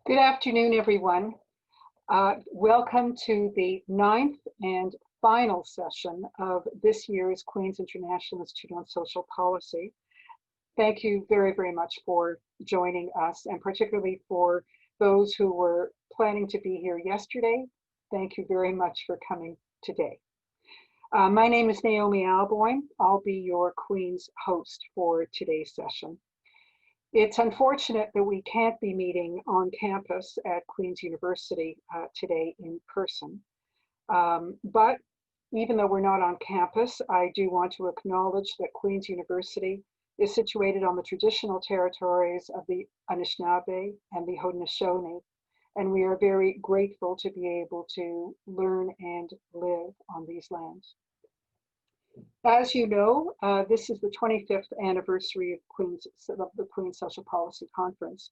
Good afternoon, everyone. Welcome to the 9th and final session of this year's Queen's International Institute on Social Policy. Thank you very, very much for joining us, and particularly for those who were planning to be here yesterday. Thank you very much for coming today. My name is Naomi Alboyne. I'll be your Queen's host for today's session. It's unfortunate that we can't be meeting on campus at Queen's University today in person. But even though we're not on campus, I do want to acknowledge that Queen's University is situated on the traditional territories of the Anishinaabe and the Haudenosaunee, and we are very grateful to be able to learn and live on these lands. As you know, this is the 25th anniversary of the Queen's Social Policy Conference.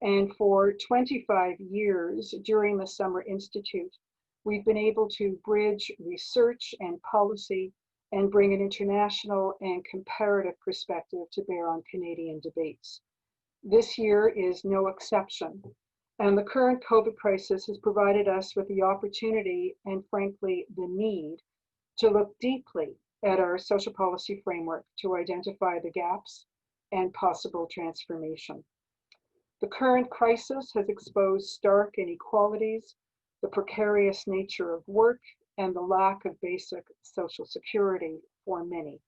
And for 25 years during the Summer Institute, we've been able to bridge research and policy and bring an international and comparative perspective to bear on Canadian debates. This year is no exception. And the current COVID crisis has provided us with the opportunity and frankly, the need to look deeply at our social policy framework to identify the gaps and possible transformation. The current crisis has exposed stark inequalities, the precarious nature of work, and the lack of basic social security for many.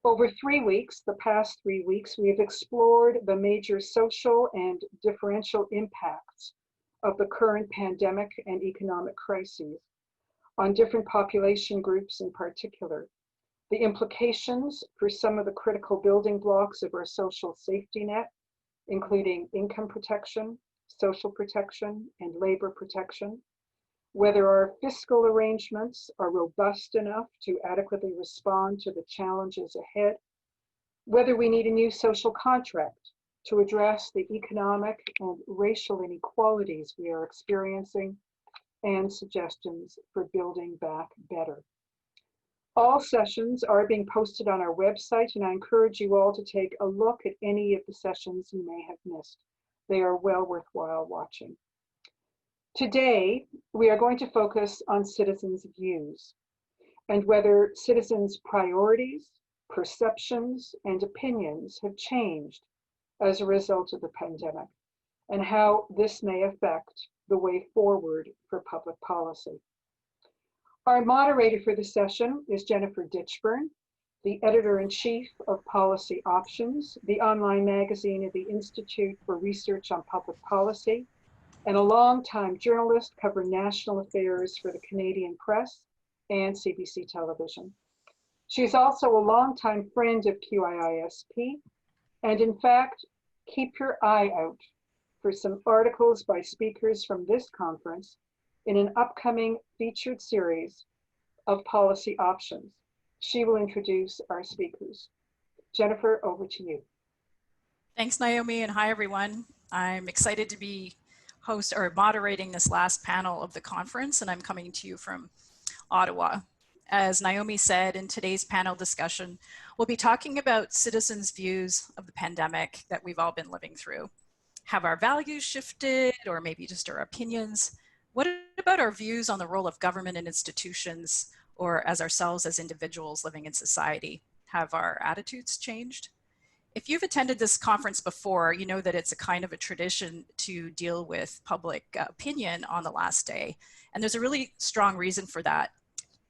Over the past 3 weeks, we have explored the major social and differential impacts of the current pandemic and economic crises on different population groups in particular, the implications for some of the critical building blocks of our social safety net, including income protection, social protection, and labor protection, whether our fiscal arrangements are robust enough to adequately respond to the challenges ahead, whether we need a new social contract to address the economic and racial inequalities we are experiencing, and suggestions for building back better. All sessions are being posted on our website, and I encourage you all to take a look at any of the sessions you may have missed. They are well worthwhile watching. Today, we are going to focus on citizens' views and whether citizens' priorities, perceptions, and opinions have changed as a result of the pandemic, and how this may affect the way forward for public policy. Our moderator for the session is Jennifer Ditchburn, the editor-in-chief of Policy Options, the online magazine of the Institute for Research on Public Policy, and a longtime journalist covering national affairs for the Canadian Press and CBC Television. She's also a longtime friend of QIISP, and in fact, keep your eye out for some articles by speakers from this conference in an upcoming featured series of Policy Options. She will introduce our speakers. Jennifer, over to you. Thanks, Naomi, and hi, everyone. I'm excited to be host or moderating this last panel of the conference, and I'm coming to you from Ottawa. As Naomi said, in today's panel discussion, we'll be talking about citizens' views of the pandemic that we've all been living through. Have our values shifted, or maybe just our opinions? What about our views on the role of government and institutions, or as ourselves as individuals living in society? Have our attitudes changed? If you've attended this conference before, you know that it's a kind of a tradition to deal with public opinion on the last day. And there's a really strong reason for that.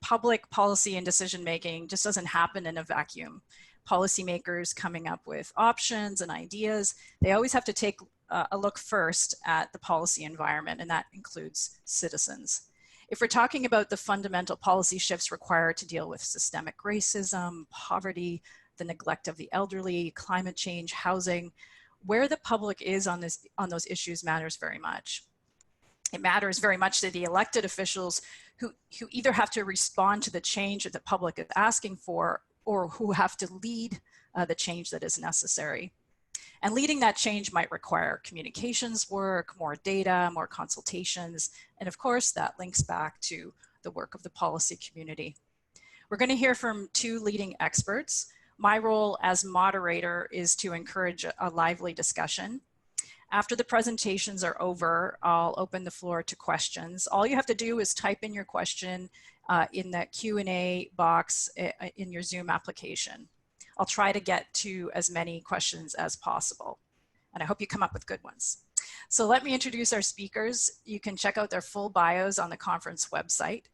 Public policy and decision-making just doesn't happen in a vacuum. Policymakers coming up with options and ideas, they always have to take a look first at the policy environment, and that includes citizens. If we're talking about the fundamental policy shifts required to deal with systemic racism, poverty, the neglect of the elderly, climate change, housing, where the public is on those issues matters very much. It matters very much to the elected officials who either have to respond to the change that the public is asking for, or who have to lead the change that is necessary. And leading that change might require communications work, more data, more consultations, and of course that links back to the work of the policy community. We're going to hear from two leading experts. My role as moderator is to encourage a lively discussion. After the presentations are over, I'll open the floor to questions. All you have to do is type in your question in the Q&A box in your Zoom application. I'll try to get to as many questions as possible, and I hope you come up with good ones. So let me introduce our speakers. You can check out their full bios on the conference website.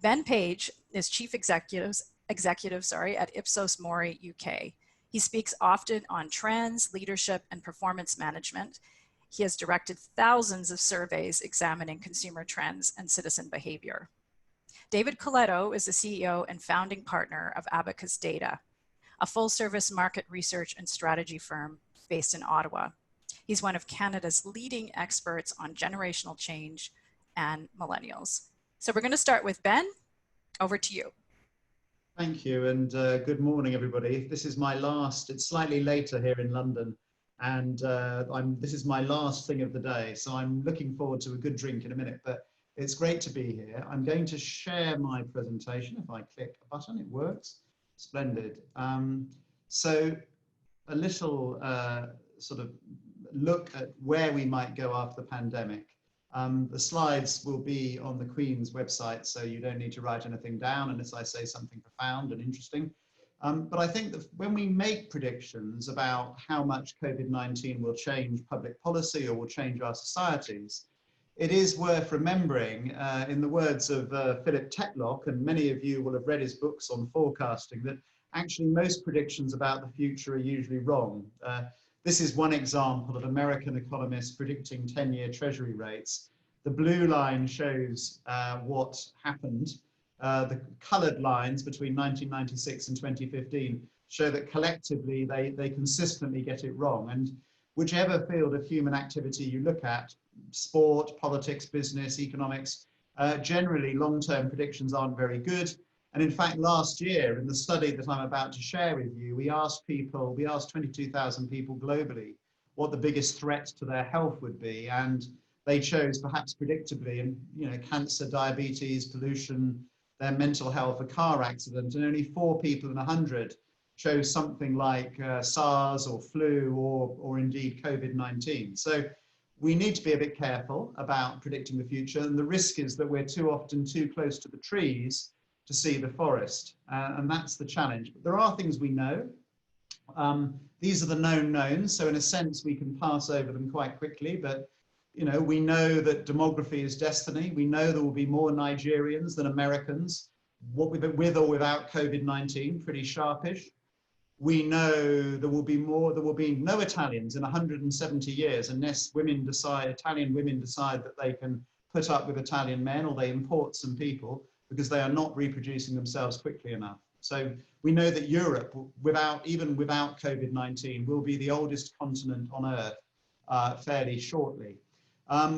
Ben Page is Chief Executive at IPSOS-Mori UK. He speaks often on trends, leadership, and performance management. He has directed thousands of surveys examining consumer trends and citizen behavior. David Coletto is the CEO and founding partner of Abacus Data, a full-service market research and strategy firm based in Ottawa. He's one of Canada's leading experts on generational change and millennials. So we're going to start with Ben. Over to you. Thank you, and good morning, everybody. This is my last, it's slightly later here in London, and this is my last thing of the day, so I'm looking forward to a good drink in a minute, but it's great to be here. I'm going to share my presentation. If I click a button, it works. Splendid. So a little sort of look at where we might go after the pandemic. The slides will be on the Queen's website, so you don't need to write anything down unless I say something profound and interesting. But I think that when we make predictions about how much COVID-19 will change public policy or will change our societies, it is worth remembering, in the words of Philip Tetlock, and many of you will have read his books on forecasting, that actually most predictions about the future are usually wrong. This is one example of American economists predicting 10-year treasury rates. The blue line shows what happened. The colored lines between 1996 and 2015 show that collectively they consistently get it wrong. And whichever field of human activity you look at, sport, politics, business, economics, generally long-term predictions aren't very good. And in fact, last year, in the study that I'm about to share with you, we asked 22,000 people globally what the biggest threats to their health would be. And they chose, perhaps predictably, and cancer, diabetes, pollution, their mental health, a car accident. And only 4 people in 100 chose something like SARS or flu or indeed COVID-19. So we need to be a bit careful about predicting the future. And the risk is that we're too often too close to the trees to see the forest, and that's the challenge. But there are things we know. These are the known knowns, so in a sense we can pass over them quite quickly, but we know that demography is destiny. We know there will be more Nigerians than Americans, with or without COVID-19, pretty sharpish. We know there will be no Italians in 170 years unless Italian women decide that they can put up with Italian men, or they import some people, because they are not reproducing themselves quickly enough. So we know that Europe, even without COVID-19, will be the oldest continent on Earth fairly shortly.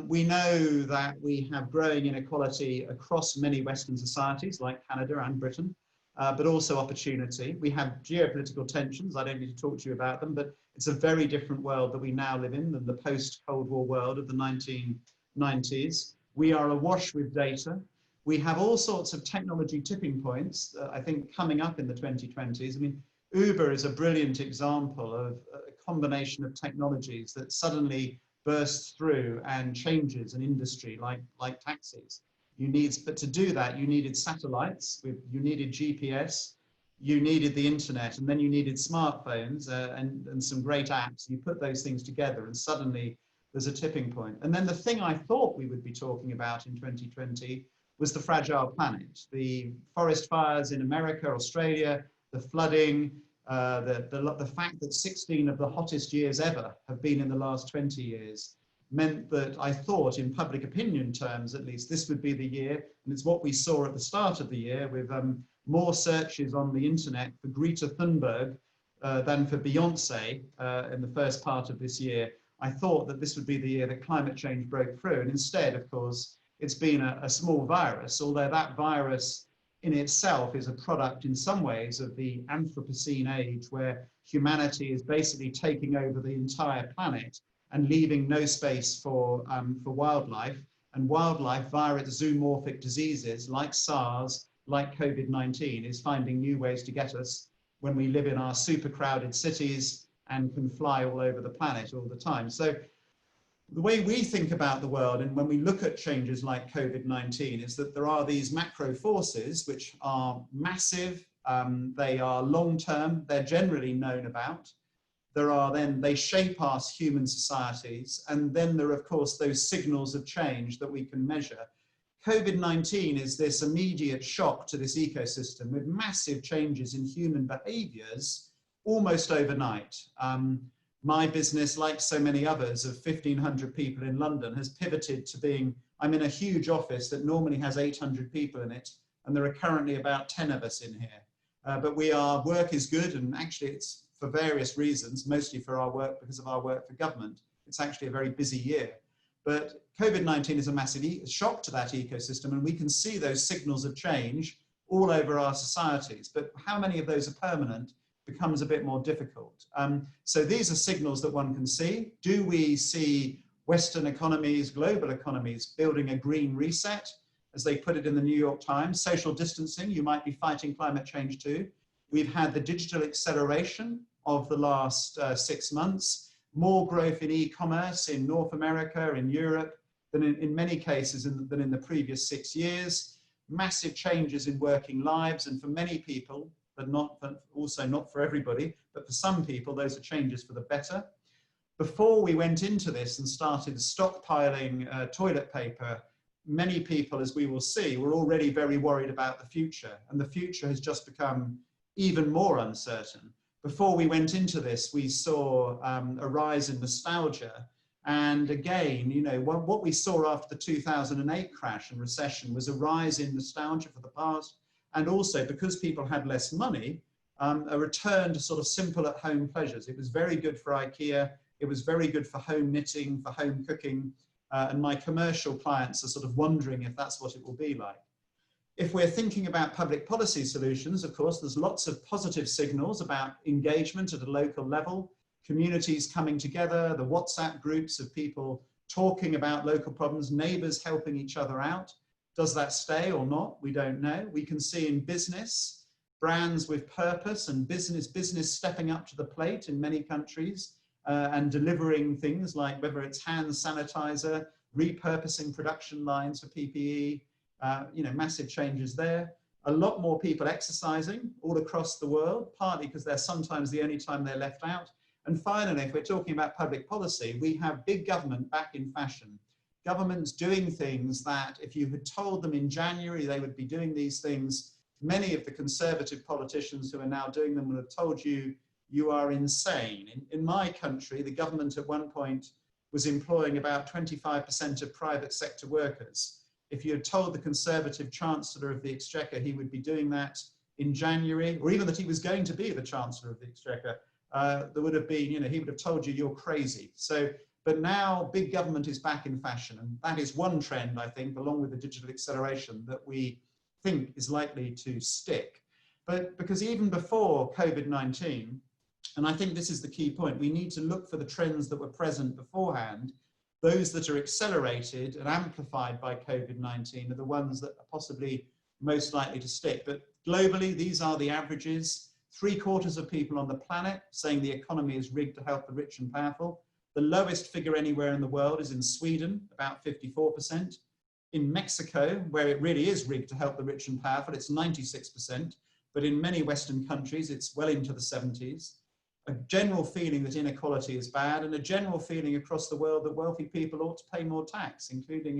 We know that we have growing inequality across many Western societies like Canada and Britain, but also opportunity. We have geopolitical tensions. I don't need to talk to you about them, but it's a very different world that we now live in than the post-Cold War world of the 1990s. We are awash with data. We have all sorts of technology tipping points, I think, coming up in the 2020s. I mean, Uber is a brilliant example of a combination of technologies that suddenly bursts through and changes an industry like taxis. But to do that, you needed satellites, you needed GPS, you needed the internet, and then you needed smartphones and some great apps. You put those things together and suddenly there's a tipping point. And then the thing I thought we would be talking about in 2020 was the fragile planet, the forest fires in America, Australia, the flooding, the fact that 16 of the hottest years ever have been in the last 20 years meant that I thought, in public opinion terms at least, this would be the year, and it's what we saw at the start of the year with more searches on the internet for Greta Thunberg than for Beyonce in the first part of this year. I thought that this would be the year that climate change broke through, and instead, of course, it's been a small virus, although that virus in itself is a product in some ways of the Anthropocene age, where humanity is basically taking over the entire planet and leaving no space for wildlife. And wildlife, via its zoomorphic diseases like SARS, like COVID-19, is finding new ways to get us when we live in our super crowded cities and can fly all over the planet all the time. So The way we think about the world, and when we look at changes like COVID-19, is that there are these macro forces which are massive, they are long-term, they're generally known about. They shape our human societies, and then there are, of course, those signals of change that we can measure. COVID-19 is this immediate shock to this ecosystem with massive changes in human behaviors almost overnight. My business, like so many others of 1,500 people in London, has pivoted to being, I'm in a huge office that normally has 800 people in it, and there are currently about 10 of us in here. But work is good, and actually it's for various reasons, mostly for our work, because of our work for government. It's actually a very busy year. But COVID-19 is a massive shock to that ecosystem, and we can see those signals of change all over our societies. But how many of those are permanent becomes a bit more difficult. So these are signals that one can see. Do we see Western economies, global economies, building a green reset, as they put it in the New York Times? Social distancing, you might be fighting climate change too. We've had the digital acceleration of the last 6 months, more growth in e-commerce in North America, in Europe, than in many cases than in the previous 6 years. Massive changes in working lives, and for many people, but also not for everybody, but for some people, those are changes for the better. Before we went into this and started stockpiling toilet paper, many people, as we will see, were already very worried about the future, and the future has just become even more uncertain. Before we went into this, we saw a rise in nostalgia. And again, you know, what we saw after the 2008 crash and recession was a rise in nostalgia for the past. And also, because people had less money, a return to sort of simple at-home pleasures. It was very good for IKEA. It was very good for home knitting, for home cooking. And my commercial clients are sort of wondering if that's what it will be like. If we're thinking about public policy solutions, of course, there's lots of positive signals about engagement at a local level, communities coming together, the WhatsApp groups of people talking about local problems, neighbors helping each other out. Does that stay or not? We don't know. We can see in business, brands with purpose and business stepping up to the plate in many countries and delivering things like whether it's hand sanitizer, repurposing production lines for PPE, you know, massive changes there. A lot more people exercising all across the world, partly because they're sometimes the only time they're left out. And finally, if we're talking about public policy, we have big government back in fashion. Governments doing things that if you had told them in January they would be doing these things, many of the conservative politicians who are now doing them would have told you, you are insane. In my country, the government at one point was employing about 25% of private sector workers. If you had told the Conservative Chancellor of the Exchequer he would be doing that in January, or even that he was going to be the Chancellor of the Exchequer, there would have been, you know, he would have told you you're crazy. So, but now big government is back in fashion, and that is one trend, I think, along with the digital acceleration, that we think is likely to stick. But because even before COVID-19, and I think this is the key point, we need to look for the trends that were present beforehand. Those that are accelerated and amplified by COVID-19 are the ones that are possibly most likely to stick. But globally, these are the averages. 3/4 of people on the planet saying the economy is rigged to help the rich and powerful. The lowest figure anywhere in the world is in Sweden, about 54%. In Mexico, where it really is rigged to help the rich and powerful, it's 96%. But in many Western countries, it's well into the 70s. A general feeling that inequality is bad, and a general feeling across the world that wealthy people ought to pay more tax, including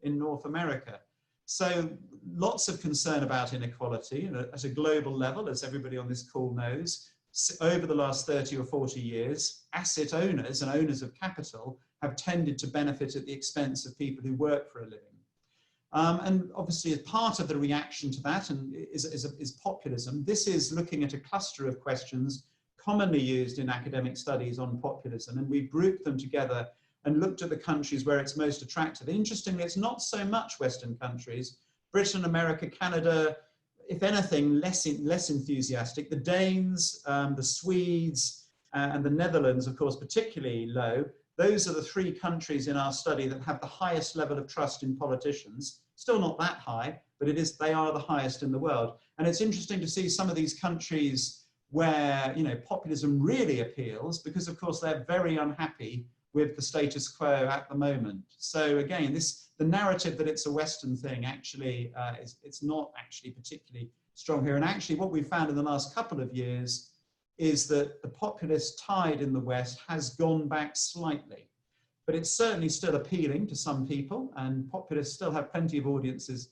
in North America. So lots of concern about inequality at a global level, as everybody on this call knows. Over the last 30 or 40 years, asset owners and owners of capital have tended to benefit at the expense of people who work for a living. And obviously, as part of the reaction to that is populism. This is looking at a cluster of questions commonly used in academic studies on populism, and we've grouped them together and looked at the countries where it's most attractive. Interestingly, it's not so much Western countries. Britain, America, Canada, if anything, less enthusiastic. The Danes, the Swedes, and the Netherlands, of course, particularly low. Those are the 3 countries in our study that have the highest level of trust in politicians. Still not that high, but they are the highest in the world. And it's interesting to see some of these countries where, you know, populism really appeals, because of course they're very unhappy with the status quo at the moment. So again, the narrative that it's a Western thing actually, it's not actually particularly strong here. And actually what we've found in the last couple of years is that the populist tide in the West has gone back slightly. But it's certainly still appealing to some people, and populists still have plenty of audiences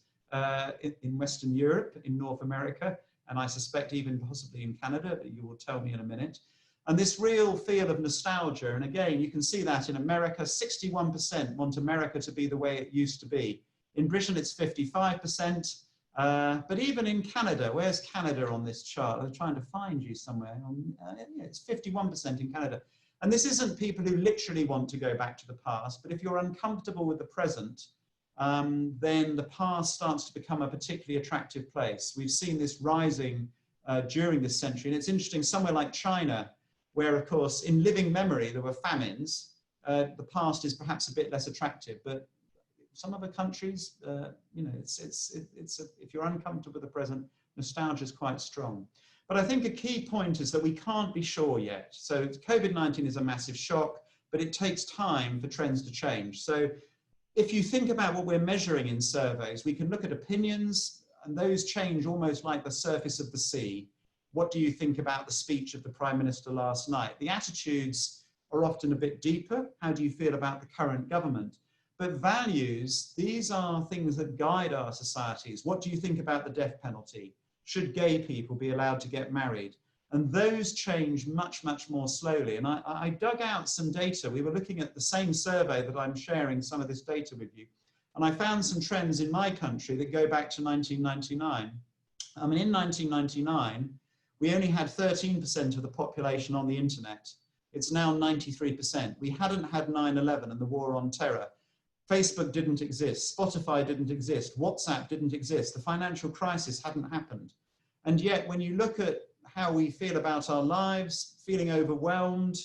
in Western Europe, in North America, and I suspect even possibly in Canada, but you will tell me in a minute. And this real feel of nostalgia, and again, you can see that in America, 61% want America to be the way it used to be. In Britain, it's 55%, but even in Canada, where's Canada on this chart? I'm trying to find you somewhere. Yeah, it's 51% in Canada. And this isn't people who literally want to go back to the past, but if you're uncomfortable with the present, then the past starts to become a particularly attractive place. We've seen this rising during this century. And it's interesting, somewhere like China, where of course in living memory there were famines, the past is perhaps a bit less attractive, but some other countries, you know, if you're uncomfortable with the present, nostalgia is quite strong. But I think a key point is that we can't be sure yet. So COVID-19 is a massive shock, but it takes time for trends to change. So if you think about what we're measuring in surveys, we can look at opinions, and those change almost like the surface of the sea. What do you think about the speech of the Prime Minister last night? The attitudes are often a bit deeper. How do you feel about the current government? But values, these are things that guide our societies. What do you think about the death penalty? Should gay people be allowed to get married? And those change much, much more slowly. And I dug out some data. We were looking at the same survey that I'm sharing some of this data with you. And I found some trends in my country that go back to 1999. I mean, in 1999, we only had 13% of the population on the internet. It's now 93%. We hadn't had 9/11 and the war on terror. Facebook didn't exist, Spotify didn't exist, WhatsApp didn't exist, the financial crisis hadn't happened. And yet when you look at how we feel about our lives, feeling overwhelmed,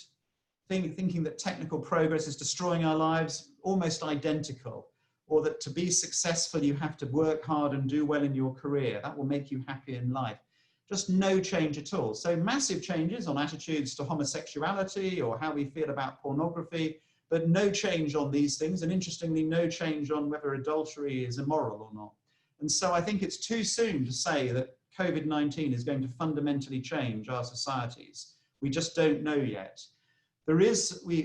thinking that technical progress is destroying our lives, almost identical, or that to be successful you have to work hard and do well in your career, that will make you happy in life. Just no change at all. So massive changes on attitudes to homosexuality or how we feel about pornography, but no change on these things, and interestingly, no change on whether adultery is immoral or not. And so I think it's too soon to say that COVID-19 is going to fundamentally change our societies. We just don't know yet.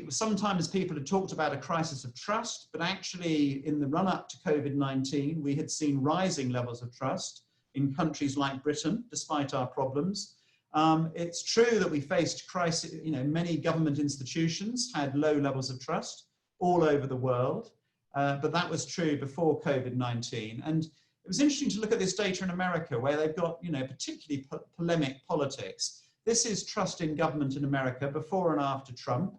Sometimes people have talked about a crisis of trust, but actually in the run-up to COVID-19, we had seen rising levels of trust in countries like Britain, despite our problems. It's true that we faced crisis, you know, many government institutions had low levels of trust all over the world, but that was true before COVID-19. And it was interesting to look at this data in America, where they've got, you know, particularly polemic politics. This is trust in government in America before and after Trump,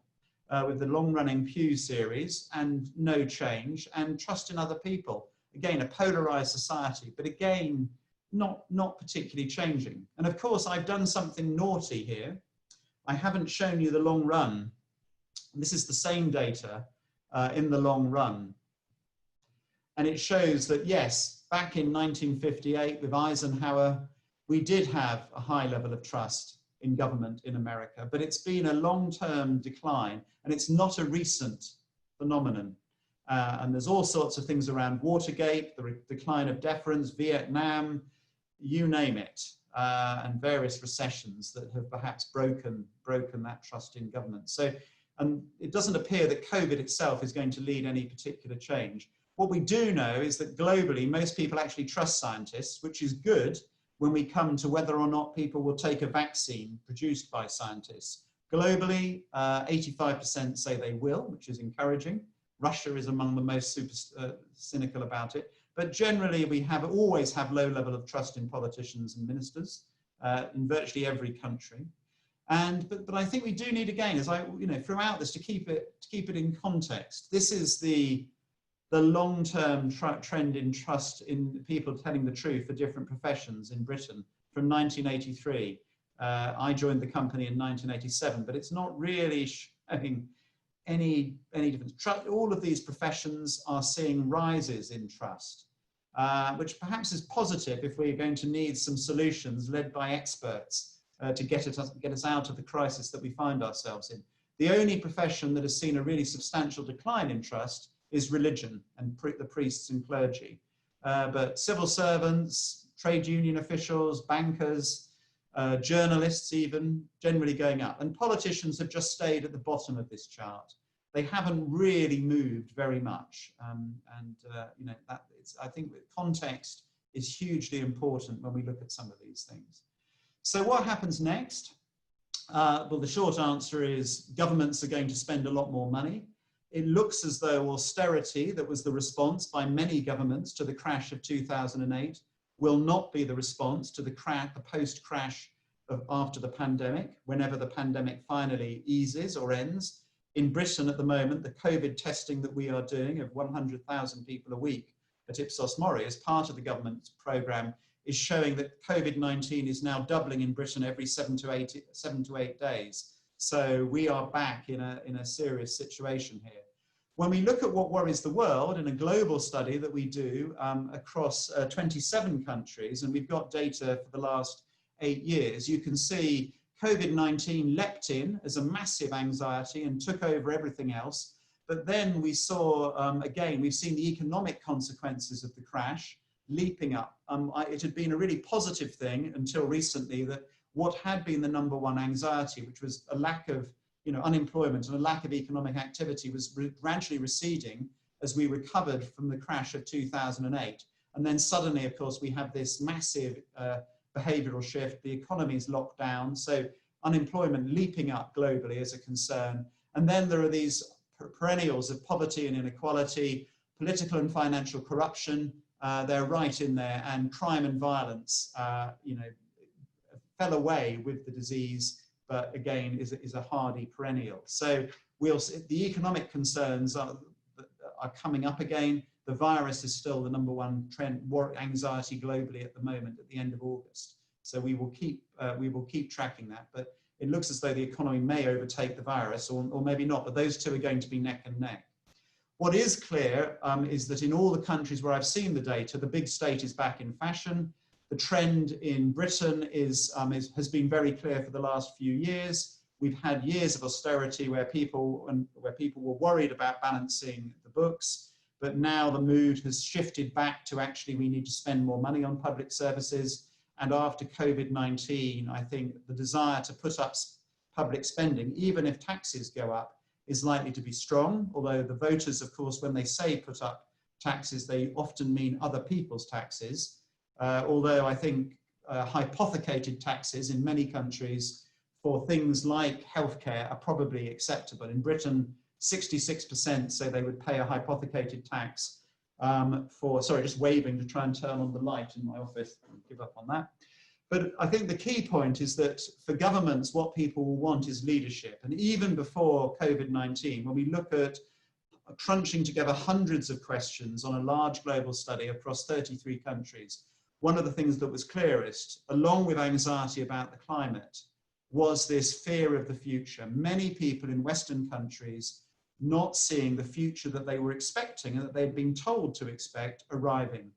with the long-running Pew series, and no change, and trust in other people. Again, a polarized society, but again, not particularly changing. And of course, I've done something naughty here. I haven't shown you the long run. This is the same data in the long run. And it shows that, yes, back in 1958 with Eisenhower, we did have a high level of trust in government in America, but it's been a long-term decline, and it's not a recent phenomenon. And there's all sorts of things around Watergate, the decline of deference, Vietnam, you name it, and various recessions that have perhaps broken that trust in government. So, and it doesn't appear that COVID itself is going to lead any particular change. What we do know is that globally, most people actually trust scientists, which is good when we come to whether or not people will take a vaccine produced by scientists. Globally, 85% say they will, which is encouraging. Russia is among the most cynical about it. But generally, we always have low level of trust in politicians and ministers in virtually every country. But I think we do need, again, as throughout this, to keep it in context. This is the long-term trend in trust in people telling the truth for different professions in Britain from 1983. I joined the company in 1987, but it's not really showing any difference. All of these professions are seeing rises in trust, which perhaps is positive if we're going to need some solutions led by experts to get us out of the crisis that we find ourselves in. The only profession that has seen a really substantial decline in trust is religion and the priests and clergy. But civil servants, trade union officials, bankers, journalists even, generally going up. And politicians have just stayed at the bottom of this chart. They haven't really moved very much. You know, I think that context is hugely important when we look at some of these things. So what happens next? Well, the short answer is governments are going to spend a lot more money. It looks as though austerity, that was the response by many governments to the crash of 2008, will not be the response to the post-crash after the pandemic, whenever the pandemic finally eases or ends. In Britain at the moment, the COVID testing that we are doing of 100,000 people a week at IPSOS-Mori as part of the government's programme is showing that COVID-19 is now doubling in Britain every 7 to 8 days. So we are back in a serious situation here. When we look at what worries the world in a global study that we do across 27 countries, and we've got data for the last 8 years, you can see COVID-19 leapt in as a massive anxiety and took over everything else. But then we saw, again, we've seen the economic consequences of the crash leaping up. It had been a really positive thing until recently that what had been the #1 anxiety, which was a lack of unemployment and a lack of economic activity, was gradually receding as we recovered from the crash of 2008. And then suddenly, of course, we have this massive behavioral shift. The economy is locked down, so unemployment leaping up globally is a concern. And then there are these perennials of poverty and inequality, political and financial corruption, they're right in there, and crime and violence, fell away with the disease, but again is a hardy perennial. So the economic concerns are coming up again. The virus is still the #1 trend, anxiety globally at the moment at the end of August. So we will keep tracking that, but it looks as though the economy may overtake the virus, or maybe not, but those two are going to be neck and neck. What is clear is that in all the countries where I've seen the data, the big state is back in fashion. The trend in Britain has been very clear for the last few years. We've had years of austerity where people were worried about balancing the books, but now the mood has shifted back to actually we need to spend more money on public services. And after COVID-19, I think the desire to put up public spending, even if taxes go up, is likely to be strong. Although the voters, of course, when they say put up taxes, they often mean other people's taxes. Although I think hypothecated taxes in many countries for things like healthcare are probably acceptable. In Britain, 66% say they would pay a hypothecated tax sorry, just waving to try and turn on the light in my office. I'll give up on that. But I think the key point is that for governments, what people will want is leadership. And even before COVID-19, when we look at crunching together hundreds of questions on a large global study across 33 countries, one of the things that was clearest, along with anxiety about the climate, was this fear of the future. Many people in Western countries not seeing the future that they were expecting and that they'd been told to expect arriving.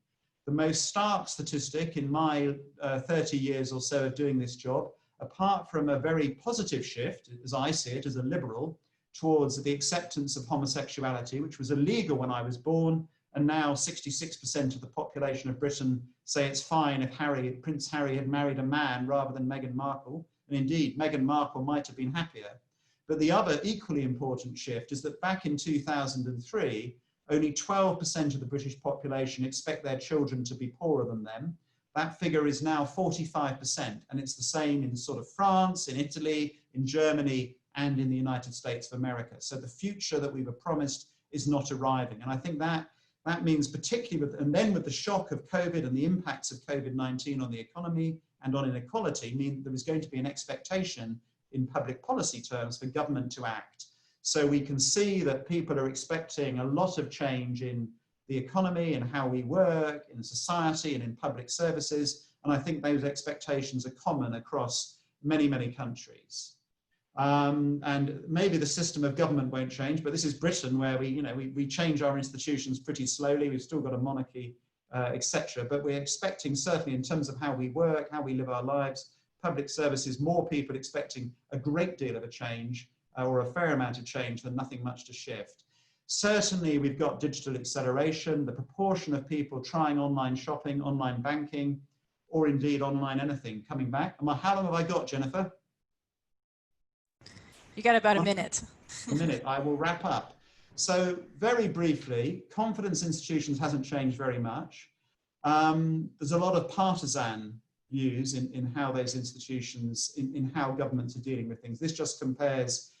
The most stark statistic in my 30 years or so of doing this job, apart from a very positive shift, as I see it as a liberal, towards the acceptance of homosexuality, which was illegal when I was born, and now 66% of the population of Britain say it's fine if Prince Harry had married a man rather than Meghan Markle. And indeed, Meghan Markle might have been happier. But the other equally important shift is that back in 2003, only 12% of the British population expect their children to be poorer than them. That figure is now 45%, and it's the same in sort of France, in Italy, in Germany, and in the United States of America. So the future that we were promised is not arriving. And I think that means particularly with the shock of COVID and the impacts of COVID-19 on the economy and on inequality, mean there is going to be an expectation in public policy terms for government to act. So we can see that people are expecting a lot of change in the economy and how we work, in society and in public services. And I think those expectations are common across many, many countries. And maybe the system of government won't change, but this is Britain where we change our institutions pretty slowly. We've still got a monarchy, etc. But we're expecting, certainly in terms of how we work, how we live our lives, public services, more people expecting a great deal of a change. or a fair amount of change than nothing much to shift. Certainly, we've got digital acceleration, the proportion of people trying online shopping, online banking, or indeed online anything coming back. How long have I got, Jennifer? You got about a minute. A minute, I will wrap up. So very briefly, confidence in institutions hasn't changed very much. There's a lot of partisan views in how those institutions, in how governments are dealing with things. This just compares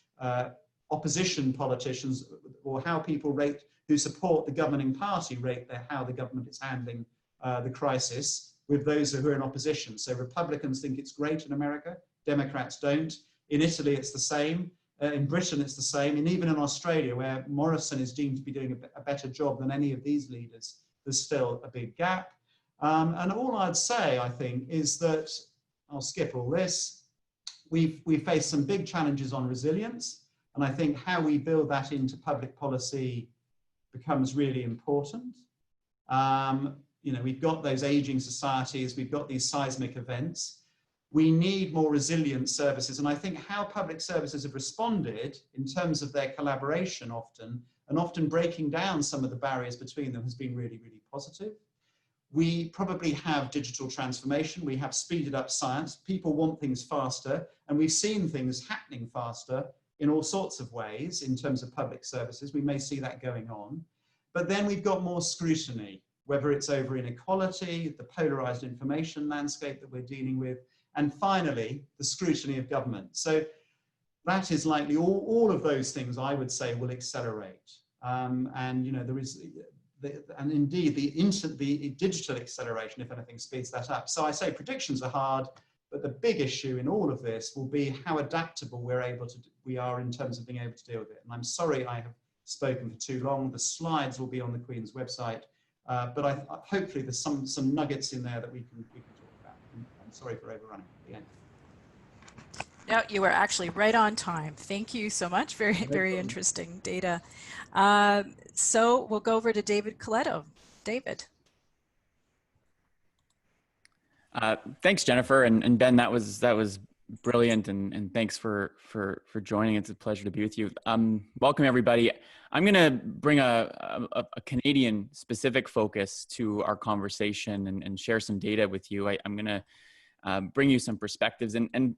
opposition politicians, or how people rate, who support the governing party rate how the government is handling the crisis, with those who are in opposition. So Republicans think it's great in America, Democrats don't. In Italy, it's the same. In Britain, it's the same. And even in Australia, where Morrison is deemed to be doing a better job than any of these leaders, there's still a big gap. And all I'd say, I think, is that, I'll skip all this, we've faced some big challenges on resilience. And I think how we build that into public policy becomes really important. You know, we've got those aging societies, we've got these seismic events. We need more resilient services. And I think how public services have responded in terms of their collaboration often breaking down some of the barriers between them has been really, really positive. We probably have digital transformation. We have speeded up science. People want things faster, and we've seen things happening faster in all sorts of ways in terms of public services. We may see that going on. But then we've got more scrutiny, whether it's over inequality, the polarized information landscape that we're dealing with, and finally, the scrutiny of government. So that is likely, all of those things I would say will accelerate. And you know, there is, and indeed the digital acceleration, if anything, speeds that up. So I say predictions are hard, but the big issue in all of this will be how adaptable we are in terms of being able to deal with it. And I'm sorry I have spoken for too long. The slides will be on the Queen's website, but hopefully there's some nuggets in there that we can talk about. I'm sorry for overrunning at the end. No, you were actually right on time. Thank you so much. Very interesting data. So we'll go over to David Coletto. David. Thanks, Jennifer, and Ben. That was brilliant, and thanks for joining. It's a pleasure to be with you. Welcome, everybody. I'm going to bring a Canadian specific focus to our conversation and share some data with you. I'm going to bring you some perspectives, and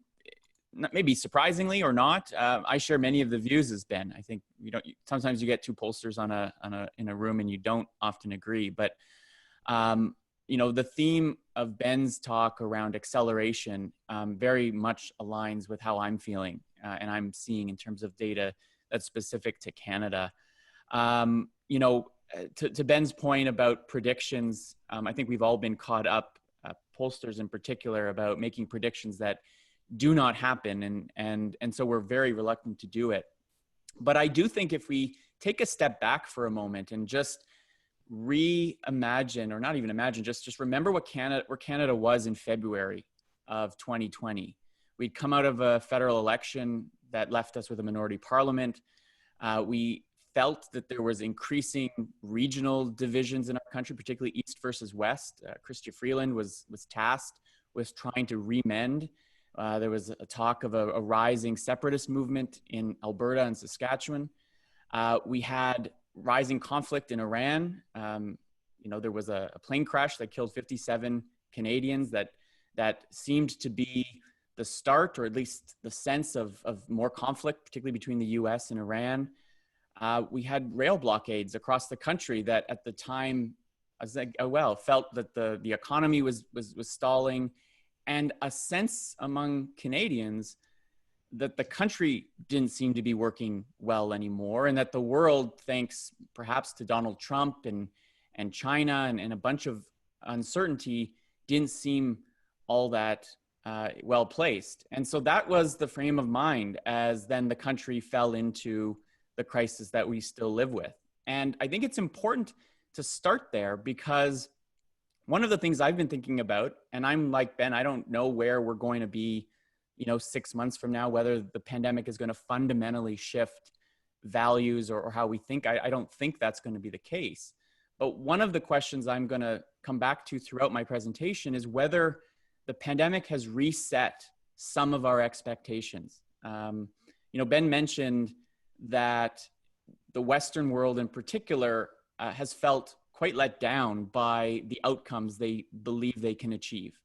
maybe surprisingly or not, I share many of the views as Ben. I think sometimes you get two pollsters in a room and you don't often agree, but you know, the theme of Ben's talk around acceleration very much aligns with how I'm feeling and I'm seeing in terms of data that's specific to Canada. You know, to Ben's point about predictions, I think we've all been caught up, pollsters in particular, about making predictions that do not happen, and so we're very reluctant to do it. But I do think if we take a step back for a moment and just reimagine, or not even imagine, just remember where Canada was in February of 2020. We'd come out of a federal election that left us with a minority parliament. We felt that there was increasing regional divisions in our country, particularly East versus West. Chrystia Freeland was tasked with trying to remend. There was a talk of a rising separatist movement in Alberta and Saskatchewan. We had rising conflict in Iran. You know, there was a plane crash that killed 57 Canadians that seemed to be the start, or at least the sense of more conflict, particularly between the US and Iran. We had rail blockades across the country that at the time, felt that the economy was stalling, and a sense among Canadians that the country didn't seem to be working well anymore, and that the world, thanks perhaps to Donald Trump and China and a bunch of uncertainty, didn't seem all that well placed. And so that was the frame of mind as then the country fell into the crisis that we still live with. And I think it's important to start there, because one of the things I've been thinking about, and I'm like Ben, I don't know where we're going to be, 6 months from now, whether the pandemic is going to fundamentally shift values or how we think. I don't think that's going to be the case. But one of the questions I'm going to come back to throughout my presentation is whether the pandemic has reset some of our expectations. Ben mentioned that the Western world in particular has felt quite let down by the outcomes they believe they can achieve,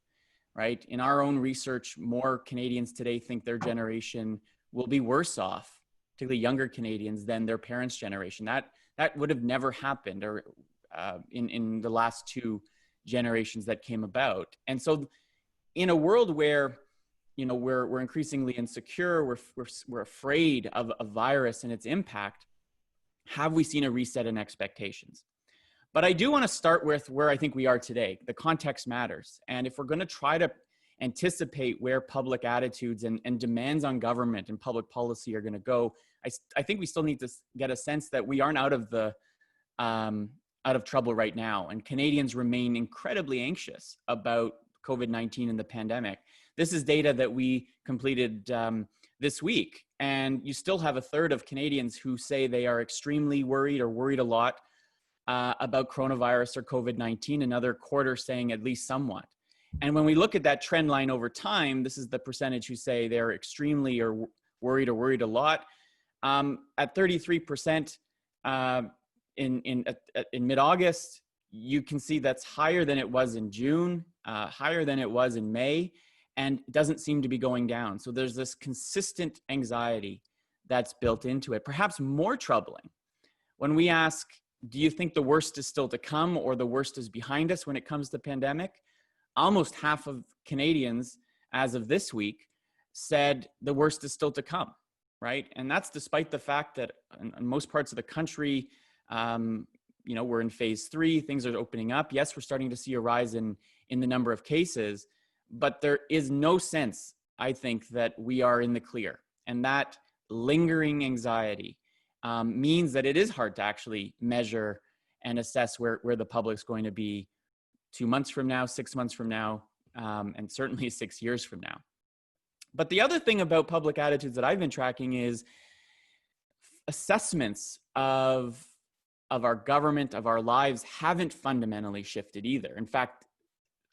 right? In our own research, more Canadians today think their generation will be worse off, particularly younger Canadians, than their parents' generation. That would have never happened or in the last two generations that came about. And so in a world where we're increasingly insecure, we're afraid of a virus and its impact, have we seen a reset in expectations? But I do want to start with where I think we are today. The context matters. And if we're going to try to anticipate where public attitudes and demands on government and public policy are going to go, I think we still need to get a sense that we aren't out of trouble right now. And Canadians remain incredibly anxious about COVID-19 and the pandemic. This is data that we completed this week. And you still have a third of Canadians who say they are extremely worried or worried a lot about coronavirus or COVID-19, another quarter saying at least somewhat. And when we look at that trend line over time, this is the percentage who say they're extremely or worried a lot. At 33% in mid-August, you can see that's higher than it was in June, higher than it was in May, and doesn't seem to be going down. So there's this consistent anxiety that's built into it. Perhaps more troubling, when we ask, do you think the worst is still to come or the worst is behind us when it comes to pandemic? Almost half of Canadians, as of this week, said the worst is still to come, right? And that's despite the fact that in most parts of the country, we're in phase 3, things are opening up. Yes, we're starting to see a rise in the number of cases, but there is no sense, I think, that we are in the clear. And that lingering anxiety means that it is hard to actually measure and assess where the public's going to be 2 months from now, 6 months from now, and certainly 6 years from now. But the other thing about public attitudes that I've been tracking is assessments of our government, of our lives, haven't fundamentally shifted either. In fact,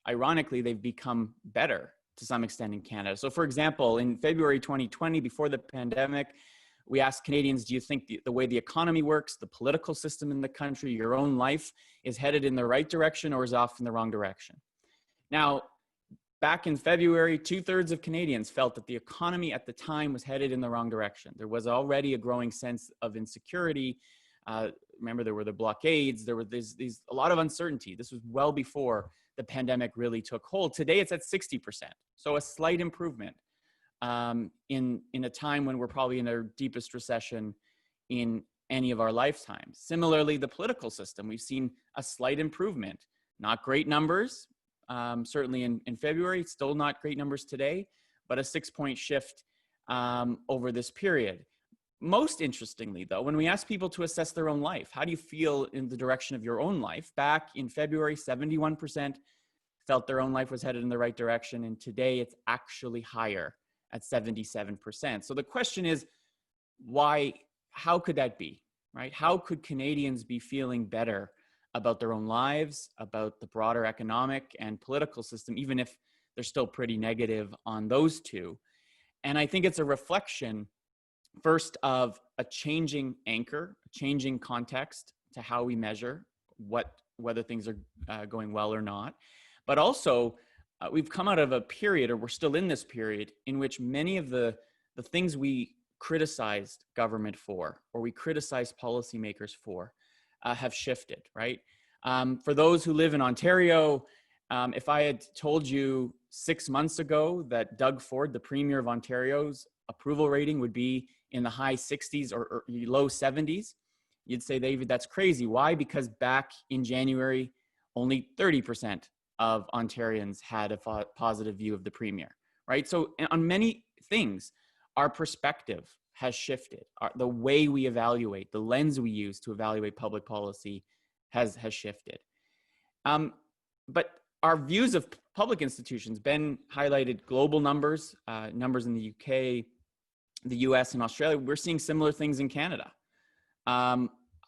ironically, they've become better to some extent in Canada. So for example, in February 2020, before the pandemic, we asked Canadians, do you think the way the economy works, the political system in the country, your own life is headed in the right direction or is off in the wrong direction? Now, back in February, 2/3 of Canadians felt that the economy at the time was headed in the wrong direction. There was already a growing sense of insecurity. Remember, there were the blockades, there were a lot of uncertainty. This was well before the pandemic really took hold. Today, it's at 60%. So a slight improvement in a time when we're probably in our deepest recession in any of our lifetimes. Similarly, the political system, we've seen a slight improvement. Not great numbers, certainly in February, still not great numbers today, but a 6-point shift over this period. Most interestingly, though, when we ask people to assess their own life, how do you feel in the direction of your own life? Back in February, 71% felt their own life was headed in the right direction, and today it's actually higher at 77%. So the question is, why? How could that be, right? How could Canadians be feeling better about their own lives, about the broader economic and political system, even if they're still pretty negative on those two? And I think it's a reflection, first, of a changing anchor, a changing context to how we measure whether things are going well or not. But also, we've come out of a period, or we're still in this period, in which many of the things we criticized government for, or we criticized policymakers for, have shifted, right? For those who live in Ontario, if I had told you 6 months ago that Doug Ford, the Premier of Ontario's approval rating would be in the high 60s or low 70s, you'd say, David, that's crazy. Why? Because back in January, only 30% of Ontarians had a positive view of the Premier, right? So on many things, our perspective has shifted. The way we evaluate, the lens we use to evaluate public policy has shifted. But our views of public institutions, Ben highlighted global numbers, numbers in the UK, the US, and Australia. We're seeing similar things in Canada.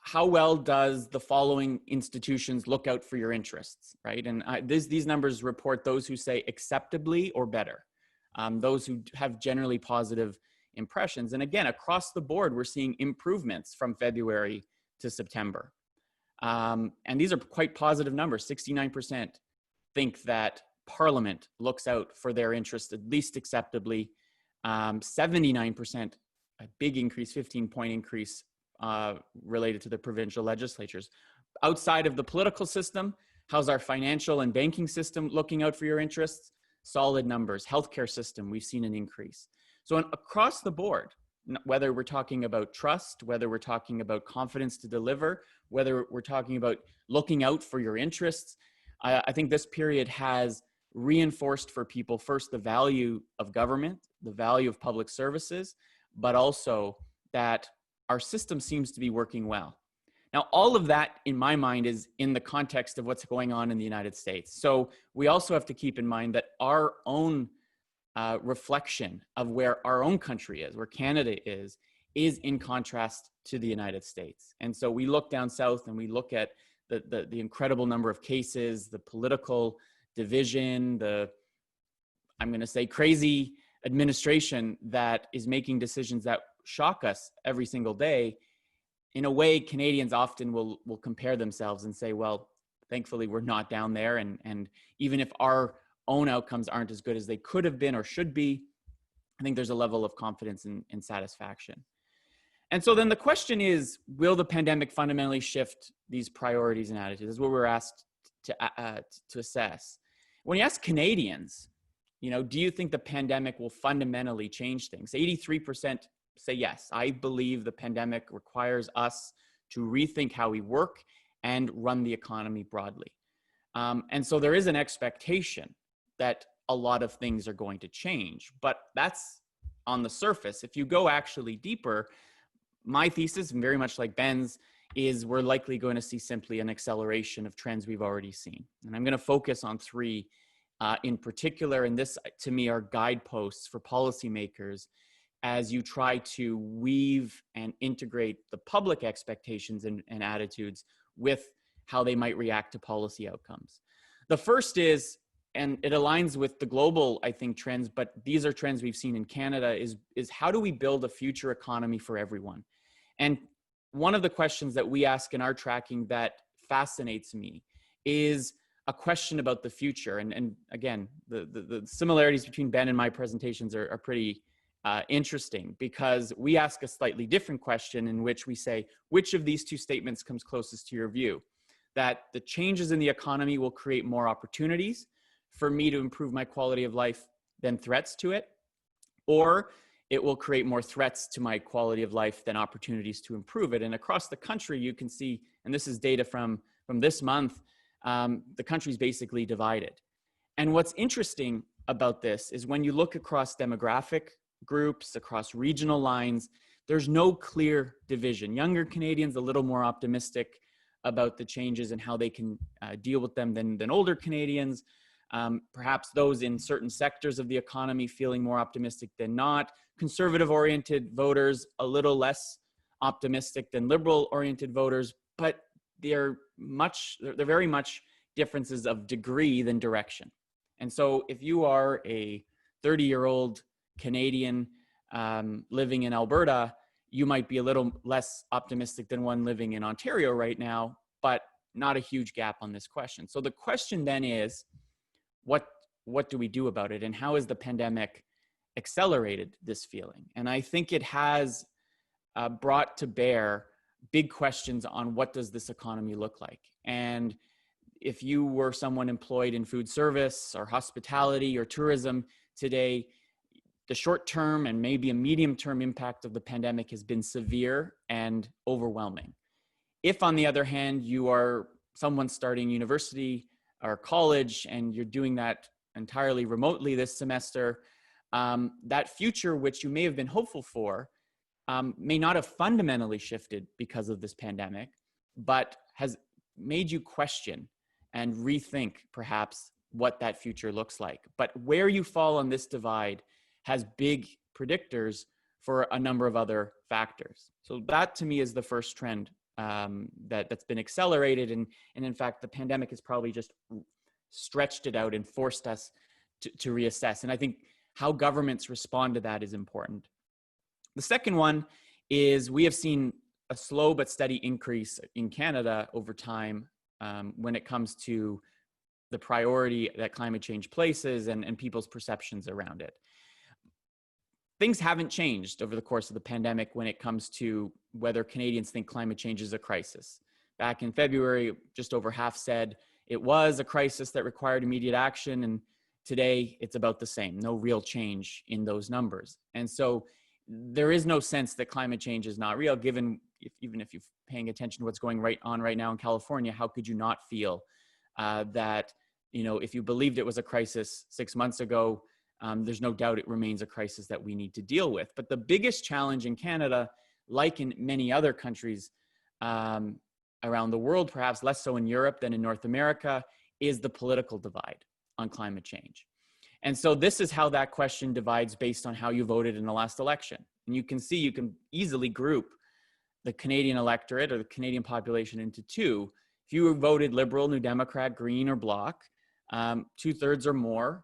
How well does the following institutions look out for your interests, right? And these numbers report those who say acceptably or better, those who have generally positive impressions. And again, across the board, we're seeing improvements from February to September. And these are quite positive numbers. 69% think that Parliament looks out for their interests at least acceptably. 79%, a big increase, 15-point increase related to the provincial legislatures. Outside of the political system, how's our financial and banking system looking out for your interests? Solid numbers. Healthcare system, we've seen an increase. So across the board, whether we're talking about trust, whether we're talking about confidence to deliver, whether we're talking about looking out for your interests, I think this period has reinforced for people first the value of government, the value of public services, but also that our system seems to be working well. Now, all of that, in my mind, is in the context of what's going on in the United States. So we also have to keep in mind that our own reflection of where our own country is, where Canada is in contrast to the United States. And so we look down south and we look at the incredible number of cases, the political division, I'm going to say crazy administration that is making decisions that shock us every single day. In a way, Canadians often will compare themselves and say, well, thankfully we're not down there. And even if our own outcomes aren't as good as they could have been or should be, I think there's a level of confidence and satisfaction. And so then the question is, will the pandemic fundamentally shift these priorities and attitudes? That's what we're asked to assess. When you ask Canadians, do you think the pandemic will fundamentally change things? 83% say yes. I believe the pandemic requires us to rethink how we work and run the economy broadly. And so there is an expectation that a lot of things are going to change, but that's on the surface. If you go actually deeper, my thesis, and very much like Ben's, is we're likely going to see simply an acceleration of trends we've already seen. And I'm going to focus on three in particular, and this to me are guideposts for policymakers as you try to weave and integrate the public expectations and attitudes with how they might react to policy outcomes. The first is, and it aligns with the global, I think, trends, but these are trends we've seen in Canada, is how do we build a future economy for everyone? And one of the questions that we ask in our tracking that fascinates me is a question about the future. And again, the similarities between Ben and my presentations are pretty interesting, because we ask a slightly different question in which we say, which of these two statements comes closest to your view? That the changes in the economy will create more opportunities for me to improve my quality of life than threats to it, or it will create more threats to my quality of life than opportunities to improve it. And across the country, you can see, and this is data from this month, the country's basically divided. And what's interesting about this is when you look across demographic groups, across regional lines, there's no clear division. Younger Canadians a little more optimistic about the changes and how they can deal with them than older Canadians. Perhaps those in certain sectors of the economy feeling more optimistic than not. Conservative-oriented voters a little less optimistic than liberal-oriented voters, but they're very much differences of degree than direction. And so if you are a 30-year-old Canadian living in Alberta, you might be a little less optimistic than one living in Ontario right now, but not a huge gap on this question. So the question then is, what do we do about it? And how has the pandemic accelerated this feeling? And I think it has brought to bear big questions on what does this economy look like? And if you were someone employed in food service or hospitality or tourism today, the short-term and maybe a medium-term impact of the pandemic has been severe and overwhelming. If, on the other hand, you are someone starting university or college and you're doing that entirely remotely this semester, that future, which you may have been hopeful for, may not have fundamentally shifted because of this pandemic, but has made you question and rethink perhaps what that future looks like. But where you fall on this divide has big predictors for a number of other factors. So that to me is the first trend that's been accelerated. And in fact, the pandemic has probably just stretched it out and forced us to reassess. And I think how governments respond to that is important. The second one is we have seen a slow but steady increase in Canada over time when it comes to the priority that climate change places and people's perceptions around it. Things haven't changed over the course of the pandemic when it comes to whether Canadians think climate change is a crisis. Back in February, just over half said it was a crisis that required immediate action, and today it's about the same. No real change in those numbers. And so there is no sense that climate change is not real, given even if you're paying attention to what's going on right now in California, how could you not feel that, you know, if you believed it was a crisis 6 months ago, there's no doubt it remains a crisis that we need to deal with. But the biggest challenge in Canada, like in many other countries around the world, perhaps less so in Europe than in North America, is the political divide on climate change. And so this is how that question divides based on how you voted in the last election. And you can see, you can easily group the Canadian electorate or the Canadian population into two. If you voted Liberal, New Democrat, Green, or Bloc, 2/3 or more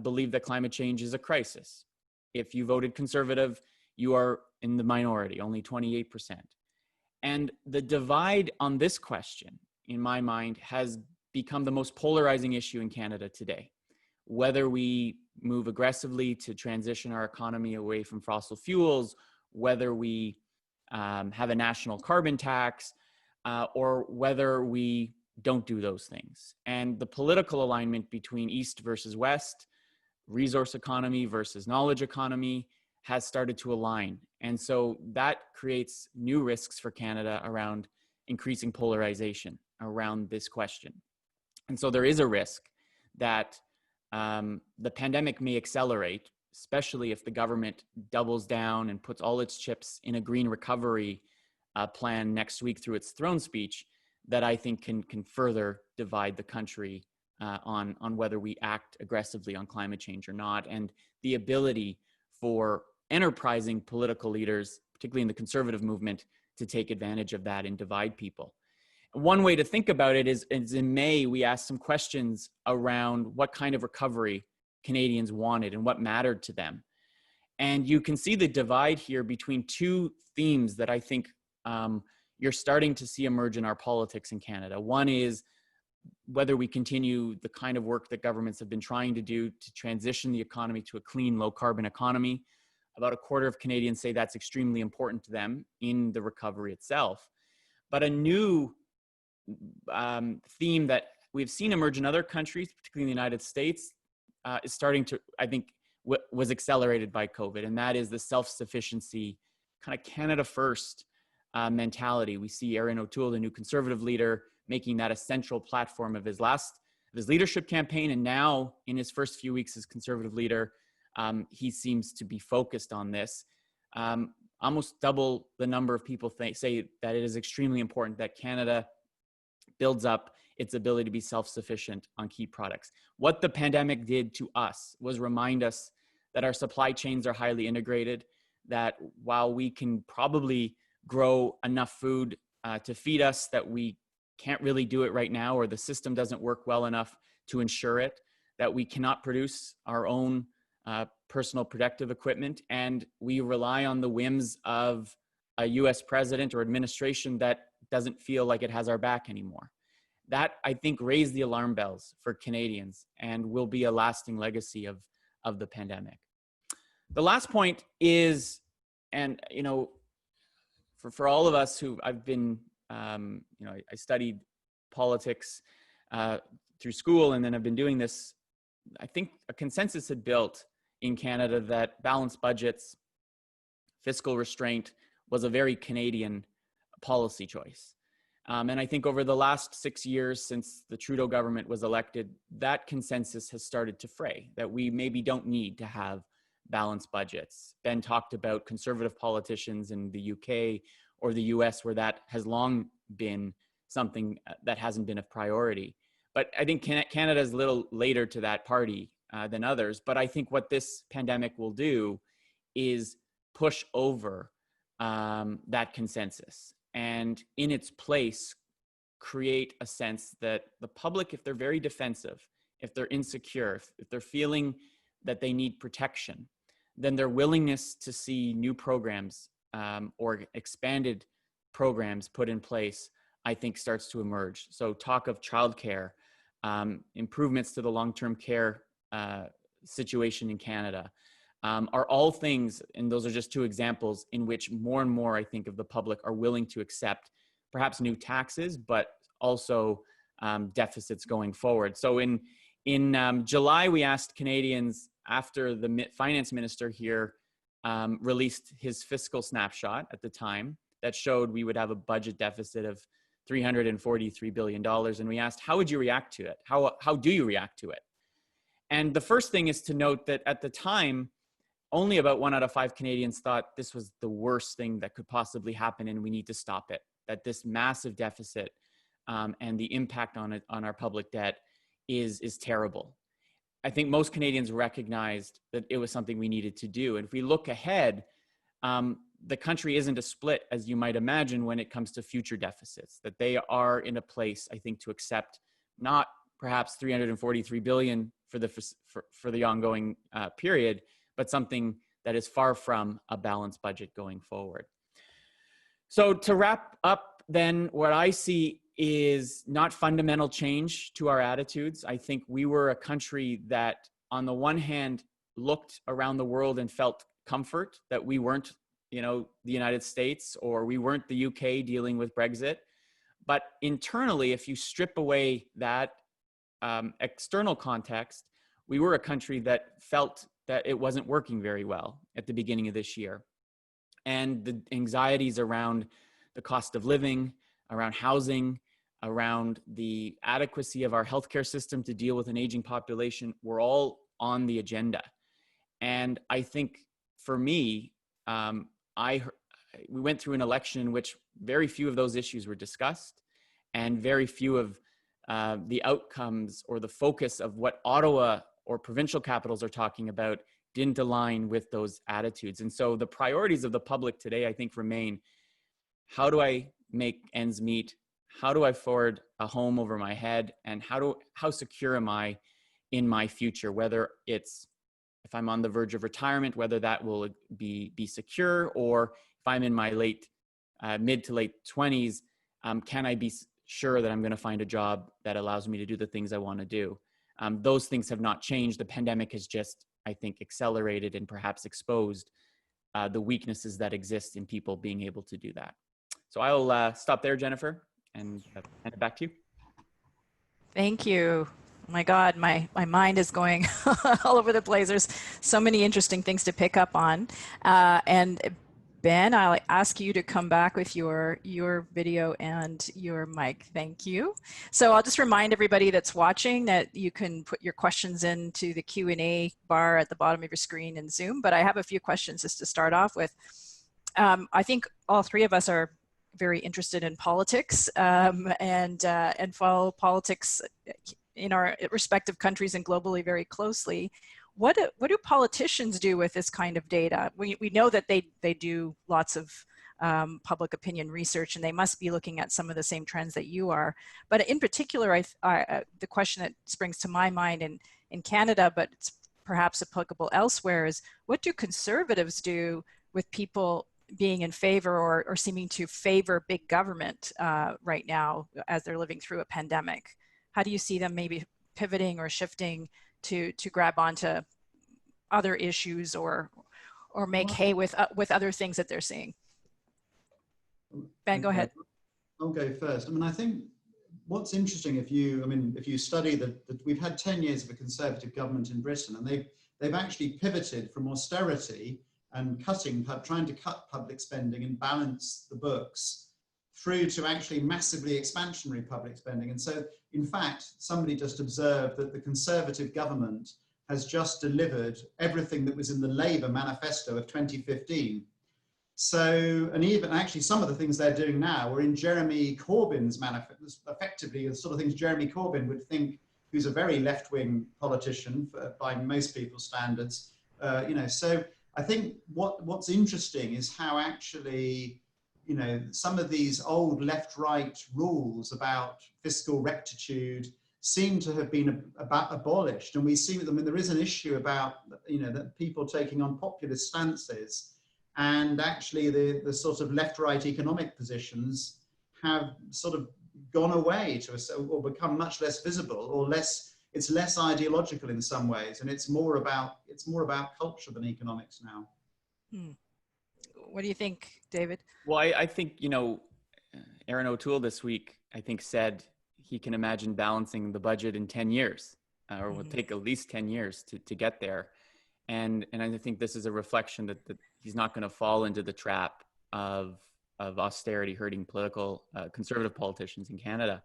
believe that climate change is a crisis. If you voted Conservative, you are in the minority, only 28%. And the divide on this question, in my mind, has become the most polarizing issue in Canada today. Whether we move aggressively to transition our economy away from fossil fuels, whether we have a national carbon tax, or whether we don't do those things. And the political alignment between East versus West, resource economy versus knowledge economy, has started to align. And so that creates new risks for Canada around increasing polarization around this question. And so there is a risk that the pandemic may accelerate, especially if the government doubles down and puts all its chips in a green recovery plan next week through its throne speech, that I think can further divide the country on whether we act aggressively on climate change or not, and the ability for enterprising political leaders, particularly in the conservative movement, to take advantage of that and divide people. One way to think about it is in May, we asked some questions around what kind of recovery Canadians wanted and what mattered to them. And you can see the divide here between two themes that I think you're starting to see emerge in our politics in Canada. One is whether we continue the kind of work that governments have been trying to do to transition the economy to a clean, low carbon economy. About a quarter of Canadians say that's extremely important to them in the recovery itself. But a new theme that we've seen emerge in other countries, particularly in the United States, is starting to, I think, was accelerated by COVID, and that is the self-sufficiency, kind of Canada first mentality. We see Erin O'Toole, the new Conservative leader, making that a central platform of his leadership campaign, and now in his first few weeks as Conservative leader, he seems to be focused on this. Almost double the number of people say that it is extremely important that Canada builds up its ability to be self-sufficient on key products. What the pandemic did to us was remind us that our supply chains are highly integrated, that while we can probably grow enough food to feed us, that we can't really do it right now, or the system doesn't work well enough to ensure it, that we cannot produce our own personal protective equipment, and we rely on the whims of a US president or administration that doesn't feel like it has our back anymore. That, I think, raised the alarm bells for Canadians and will be a lasting legacy of the pandemic. The last point is, and you know, for all of us who I've been, you know, I studied politics through school, and then I've been doing this. I think a consensus had built in Canada that balanced budgets, fiscal restraint was a very Canadian policy choice. And I think over the last 6 years since the Trudeau government was elected, that consensus has started to fray, that we maybe don't need to have balanced budgets. Ben talked about conservative politicians in the UK or the US, where that has long been something that hasn't been a priority. But I think Canada is a little later to that party than others. But I think what this pandemic will do is push over that consensus, and in its place, create a sense that the public, if they're very defensive, if they're insecure, if they're feeling that they need protection, then their willingness to see new programs or expanded programs put in place, I think, starts to emerge. So talk of childcare, improvements to the long-term care situation in Canada, are all things, and those are just two examples, in which more and more, I think, of the public are willing to accept perhaps new taxes, but also deficits going forward. So in July, we asked Canadians, after the finance minister here released his fiscal snapshot at the time that showed we would have a budget deficit of $343 billion. And we asked, how would you react to it? How do you react to it? And the first thing is to note that at the time, only about 1 out of 5 Canadians thought this was the worst thing that could possibly happen and we need to stop it, that this massive deficit and the impact on it, on our public debt is terrible. I think most Canadians recognized that it was something we needed to do. And if we look ahead, the country isn't a split, as you might imagine, when it comes to future deficits, that they are in a place, I think, to accept not perhaps $343 billion for the ongoing period, but something that is far from a balanced budget going forward. So to wrap up then, what I see is not fundamental change to our attitudes. I think we were a country that, on the one hand, looked around the world and felt comfort that we weren't, the United States, or we weren't the UK dealing with Brexit. But internally, if you strip away that external context, we were a country that felt that it wasn't working very well at the beginning of this year. And the anxieties around the cost of living, around housing, around the adequacy of our healthcare system to deal with an aging population were all on the agenda. And I think for me, we went through an election in which very few of those issues were discussed, and very few of the outcomes or the focus of what Ottawa or provincial capitals are talking about didn't align with those attitudes. And so the priorities of the public today, I think, remain: how do I make ends meet? How do I afford a home over my head? And how secure am I in my future? Whether it's, if I'm on the verge of retirement, whether that will be secure, or if I'm in my mid to late 20s, can I be sure that I'm going to find a job that allows me to do the things I want to do? Those things have not changed. The pandemic has just, I think, accelerated and perhaps exposed the weaknesses that exist in people being able to do that. So I'll stop there, Jennifer, and hand it back to you. Thank you. Oh my God, my mind is going all over the place. There's so many interesting things to pick up on. And Ben, I'll ask you to come back with your video and your mic. Thank you. So I'll just remind everybody that's watching that you can put your questions into the Q&A bar at the bottom of your screen in Zoom. But I have a few questions just to start off with. I think all three of us are very interested in politics and follow politics in our respective countries and globally very closely. What do politicians do with this kind of data? We know that they do lots of public opinion research, and they must be looking at some of the same trends that you are. But in particular, the question that springs to my mind in Canada, but it's perhaps applicable elsewhere, is what do conservatives do with people being in favor or seeming to favor big government right now as they're living through a pandemic? How do you see them maybe pivoting or shifting to grab onto other issues or make hay with other things that they're seeing? Ben, go ahead. I'll go first. I mean, I think what's interesting, if you study that we've had 10 years of a Conservative government in Britain, and they've actually pivoted from austerity and trying to cut public spending and balance the books, through to actually massively expansionary public spending. And so, in fact, somebody just observed that the Conservative government has just delivered everything that was in the Labour manifesto of 2015. So, and even actually some of the things they're doing now are in Jeremy Corbyn's manifesto, effectively the sort of things Jeremy Corbyn would think, who's a very left-wing politician by most people's standards. So I think what's interesting is how actually, some of these old left-right rules about fiscal rectitude seem to have been abolished. And we see them, and there is an issue about, that people taking on populist stances, and actually the sort of left-right economic positions have sort of gone away or become much less visible, or it's less ideological in some ways, and it's more about culture than economics now. What do you think, David? Well, I think, Aaron O'Toole this week, I think, said he can imagine balancing the budget in 10 years, or will take at least 10 years to get there. And I think this is a reflection that he's not going to fall into the trap of austerity hurting conservative politicians in Canada.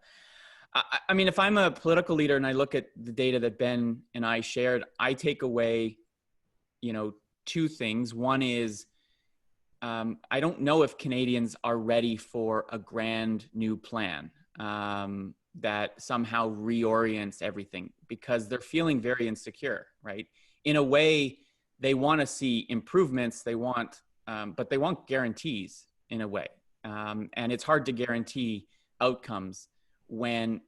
I mean, if I'm a political leader and I look at the data that Ben and I shared, I take away, two things. One is, I don't know if Canadians are ready for a grand new plan that somehow reorients everything, because they're feeling very insecure, right? In a way, they want to see improvements, but they want guarantees in a way. And it's hard to guarantee outcomes when,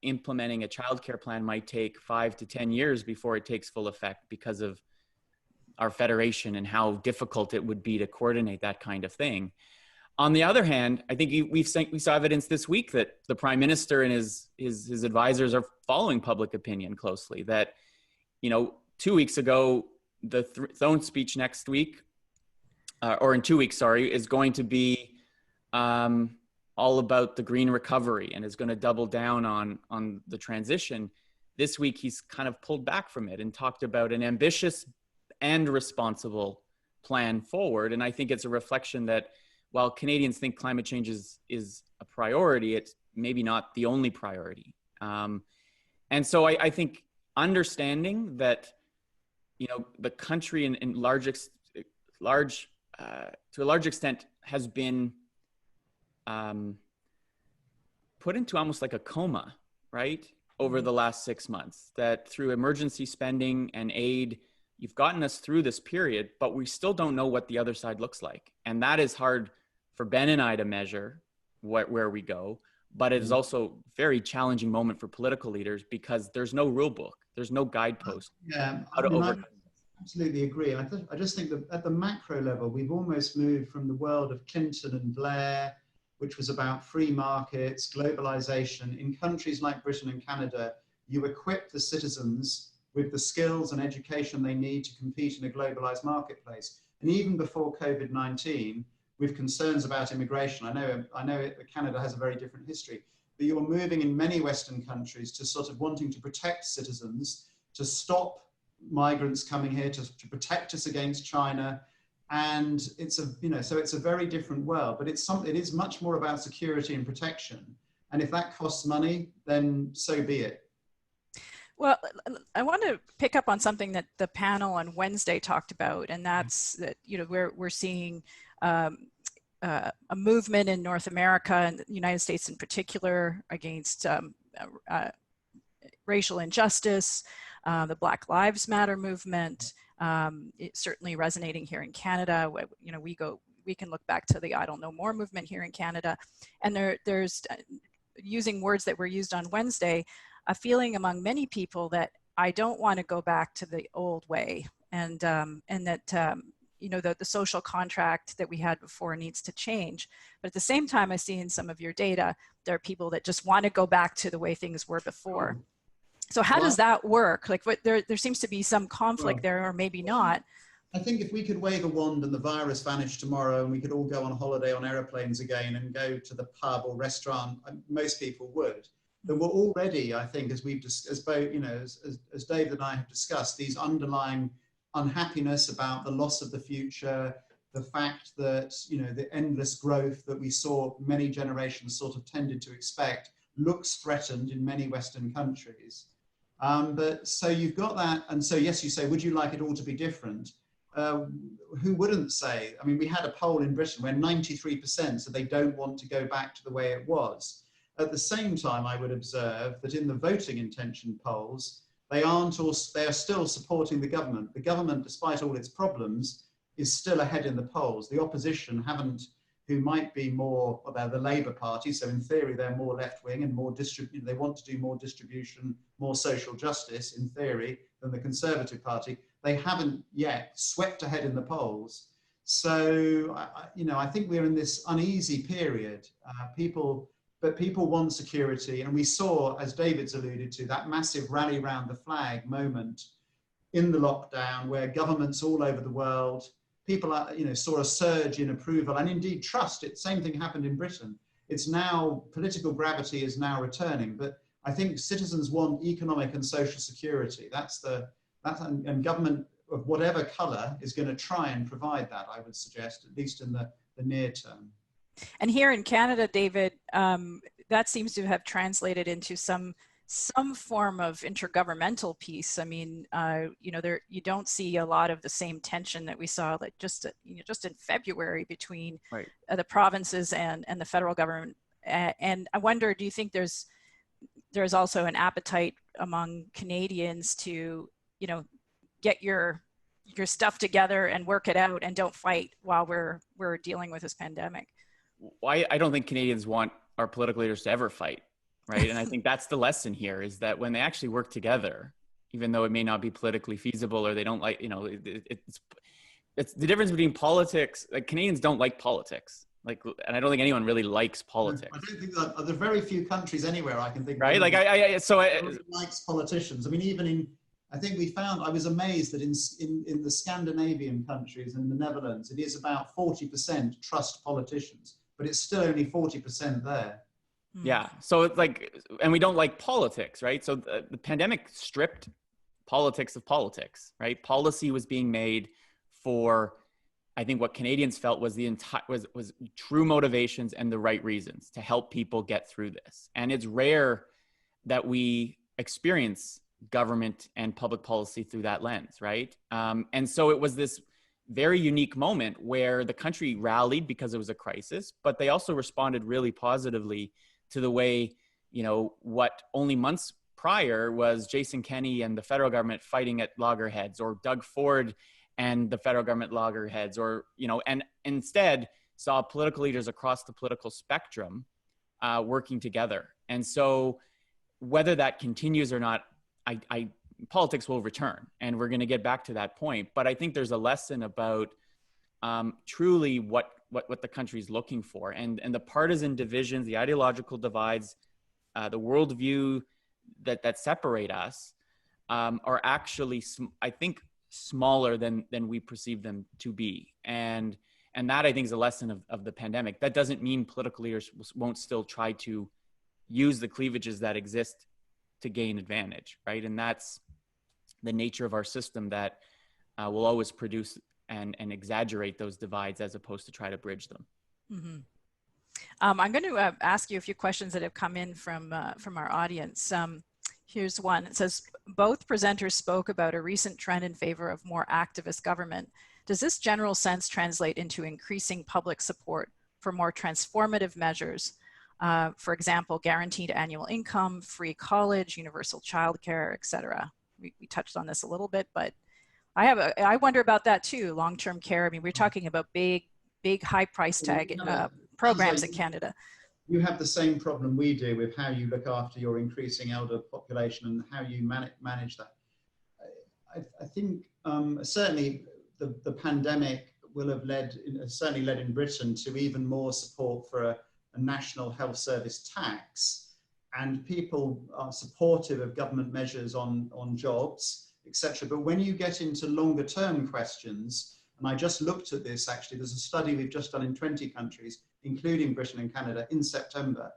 implementing a childcare plan might take 5 to 10 years before it takes full effect because of our federation and how difficult it would be to coordinate that kind of thing. On the other hand, I think we saw evidence this week that the Prime Minister and his advisors are following public opinion closely. That, 2 weeks ago, the throne speech next week, or in 2 weeks, sorry, is going to be all about the green recovery and is going to double down on the transition. This week, he's kind of pulled back from it and talked about an ambitious and responsible plan forward. And I think it's a reflection that while Canadians think climate change is a priority, it's maybe not the only priority. And so I think understanding that, the country to a large extent has been put into almost like a coma, right? Over the last 6 months, that through emergency spending and aid, you've gotten us through this period, but we still don't know what the other side looks like. And that is hard for Ben and I to measure where we go, but it is also a very challenging moment for political leaders because there's no rule book, there's no guidepost. Yeah, I absolutely agree. I just think that at the macro level, we've almost moved from the world of Clinton and Blair, which was about free markets, globalization. In countries like Britain and Canada, you equip the citizens with the skills and education they need to compete in a globalized marketplace. And even before COVID-19, with concerns about immigration, I know Canada has a very different history, but you're moving in many Western countries to sort of wanting to protect citizens, to stop migrants coming here, to protect us against China. And it's a very different world, but it is much more about security and protection. And if that costs money, then so be it. Well, I want to pick up on something that the panel on Wednesday talked about, and that's that we're seeing a movement in North America and the United States in particular against racial injustice, the Black Lives Matter movement. It's certainly resonating here in Canada. We can look back to the I Don't Know More movement here in Canada, and there's using words that were used on Wednesday, a feeling among many people that I don't want to go back to the old way, and that the social contract that we had before needs to change. But at the same time, I see in some of your data, there are people that just want to go back to the way things were before. So how does that work? Like, there seems to be some conflict there, or maybe not. I think if we could wave a wand and the virus vanished tomorrow and we could all go on holiday on aeroplanes again and go to the pub or restaurant, most people would. There were already, I think, as David and I have discussed, these underlying unhappiness about the loss of the future, the fact that, the endless growth that we saw many generations sort of tended to expect looks threatened in many Western countries. But so you've got that. And so, yes, you say, would you like it all to be different? Who wouldn't say? I mean, we had a poll in Britain where 93% said they don't want to go back to the way it was. At the same time, I would observe that in the voting intention polls, they are still supporting the government. The government, despite all its problems, is still ahead in the polls. The opposition who might be more, well, they're the Labour Party, so in theory they're more left-wing and more they want to do more distribution, more social justice in theory than the Conservative Party. They haven't yet swept ahead in the polls. So, I think we're in this uneasy period. People want security, and we saw, as David's alluded to, that massive rally round the flag moment in the lockdown, where governments all over the world, people saw a surge in approval and indeed trust. Same thing happened in Britain. It's now, political gravity is now returning, but I think citizens want economic and social security. And government of whatever colour is going to try and provide that, I would suggest, at least in the near term. And here in Canada, David, that seems to have translated into some form of intergovernmental peace. I mean, you don't see a lot of the same tension that we saw, like just in February between the provinces and the federal government. And I wonder, do you think there's also an appetite among Canadians to, get your stuff together and work it out and don't fight while we're dealing with this pandemic? Well, I don't think Canadians want our political leaders to ever fight, right? And I think that's the lesson here, is that when they actually work together, even though it may not be politically feasible or they don't like, it's the difference between politics. Like, Canadians don't like politics. And I don't think anyone really likes politics. I don't think that there are very few countries anywhere I can think of. Right? Like likes politicians. I mean, even I think I was amazed that in the Scandinavian countries and the Netherlands, it is about 40% trust politicians, but it's still only 40% there. Yeah. So it's and we don't like politics, right? So the pandemic stripped politics of politics, right? Policy was being made for, I think, what Canadians felt was was true motivations and the right reasons to help people get through this. And it's rare that we experience government and public policy through that lens, right? And so it was this very unique moment where the country rallied because it was a crisis, but they also responded really positively to the way, what only months prior was Jason Kenney and the federal government fighting at loggerheads, or Doug Ford and the federal government loggerheads, or, and instead saw political leaders across the political spectrum working together. And so whether that continues or not, politics will return, and we're going to get back to that point. But I think there's a lesson about truly what the country's looking for, and the partisan divisions, the ideological divides, the worldview that separate us are actually, I think, smaller than we perceive them to be. And that, I think, is a lesson of the pandemic. That doesn't mean political leaders won't still try to use the cleavages that exist to gain advantage, right? And that's the nature of our system, that will always produce and exaggerate those divides as opposed to try to bridge them. Mm-hmm. I'm going to ask you a few questions that have come in from our audience. Here's one. It says, both presenters spoke about a recent trend in favor of more activist government. Does this general sense translate into increasing public support for more transformative measures? For example, guaranteed annual income, free college, universal childcare, etc. We touched on this a little bit, but I wonder about that too. Long-term care. I mean, we're talking about big high price tag programs in Canada. You have the same problem we do with how you look after your increasing elder population and how you manage that. I think certainly the pandemic will have certainly led in Britain to even more support for a national health service tax, and people are supportive of government measures on jobs, etc. But when you get into longer term questions, and I just looked at this, actually, there's a study we've just done in 20 countries, including Britain and Canada, in September.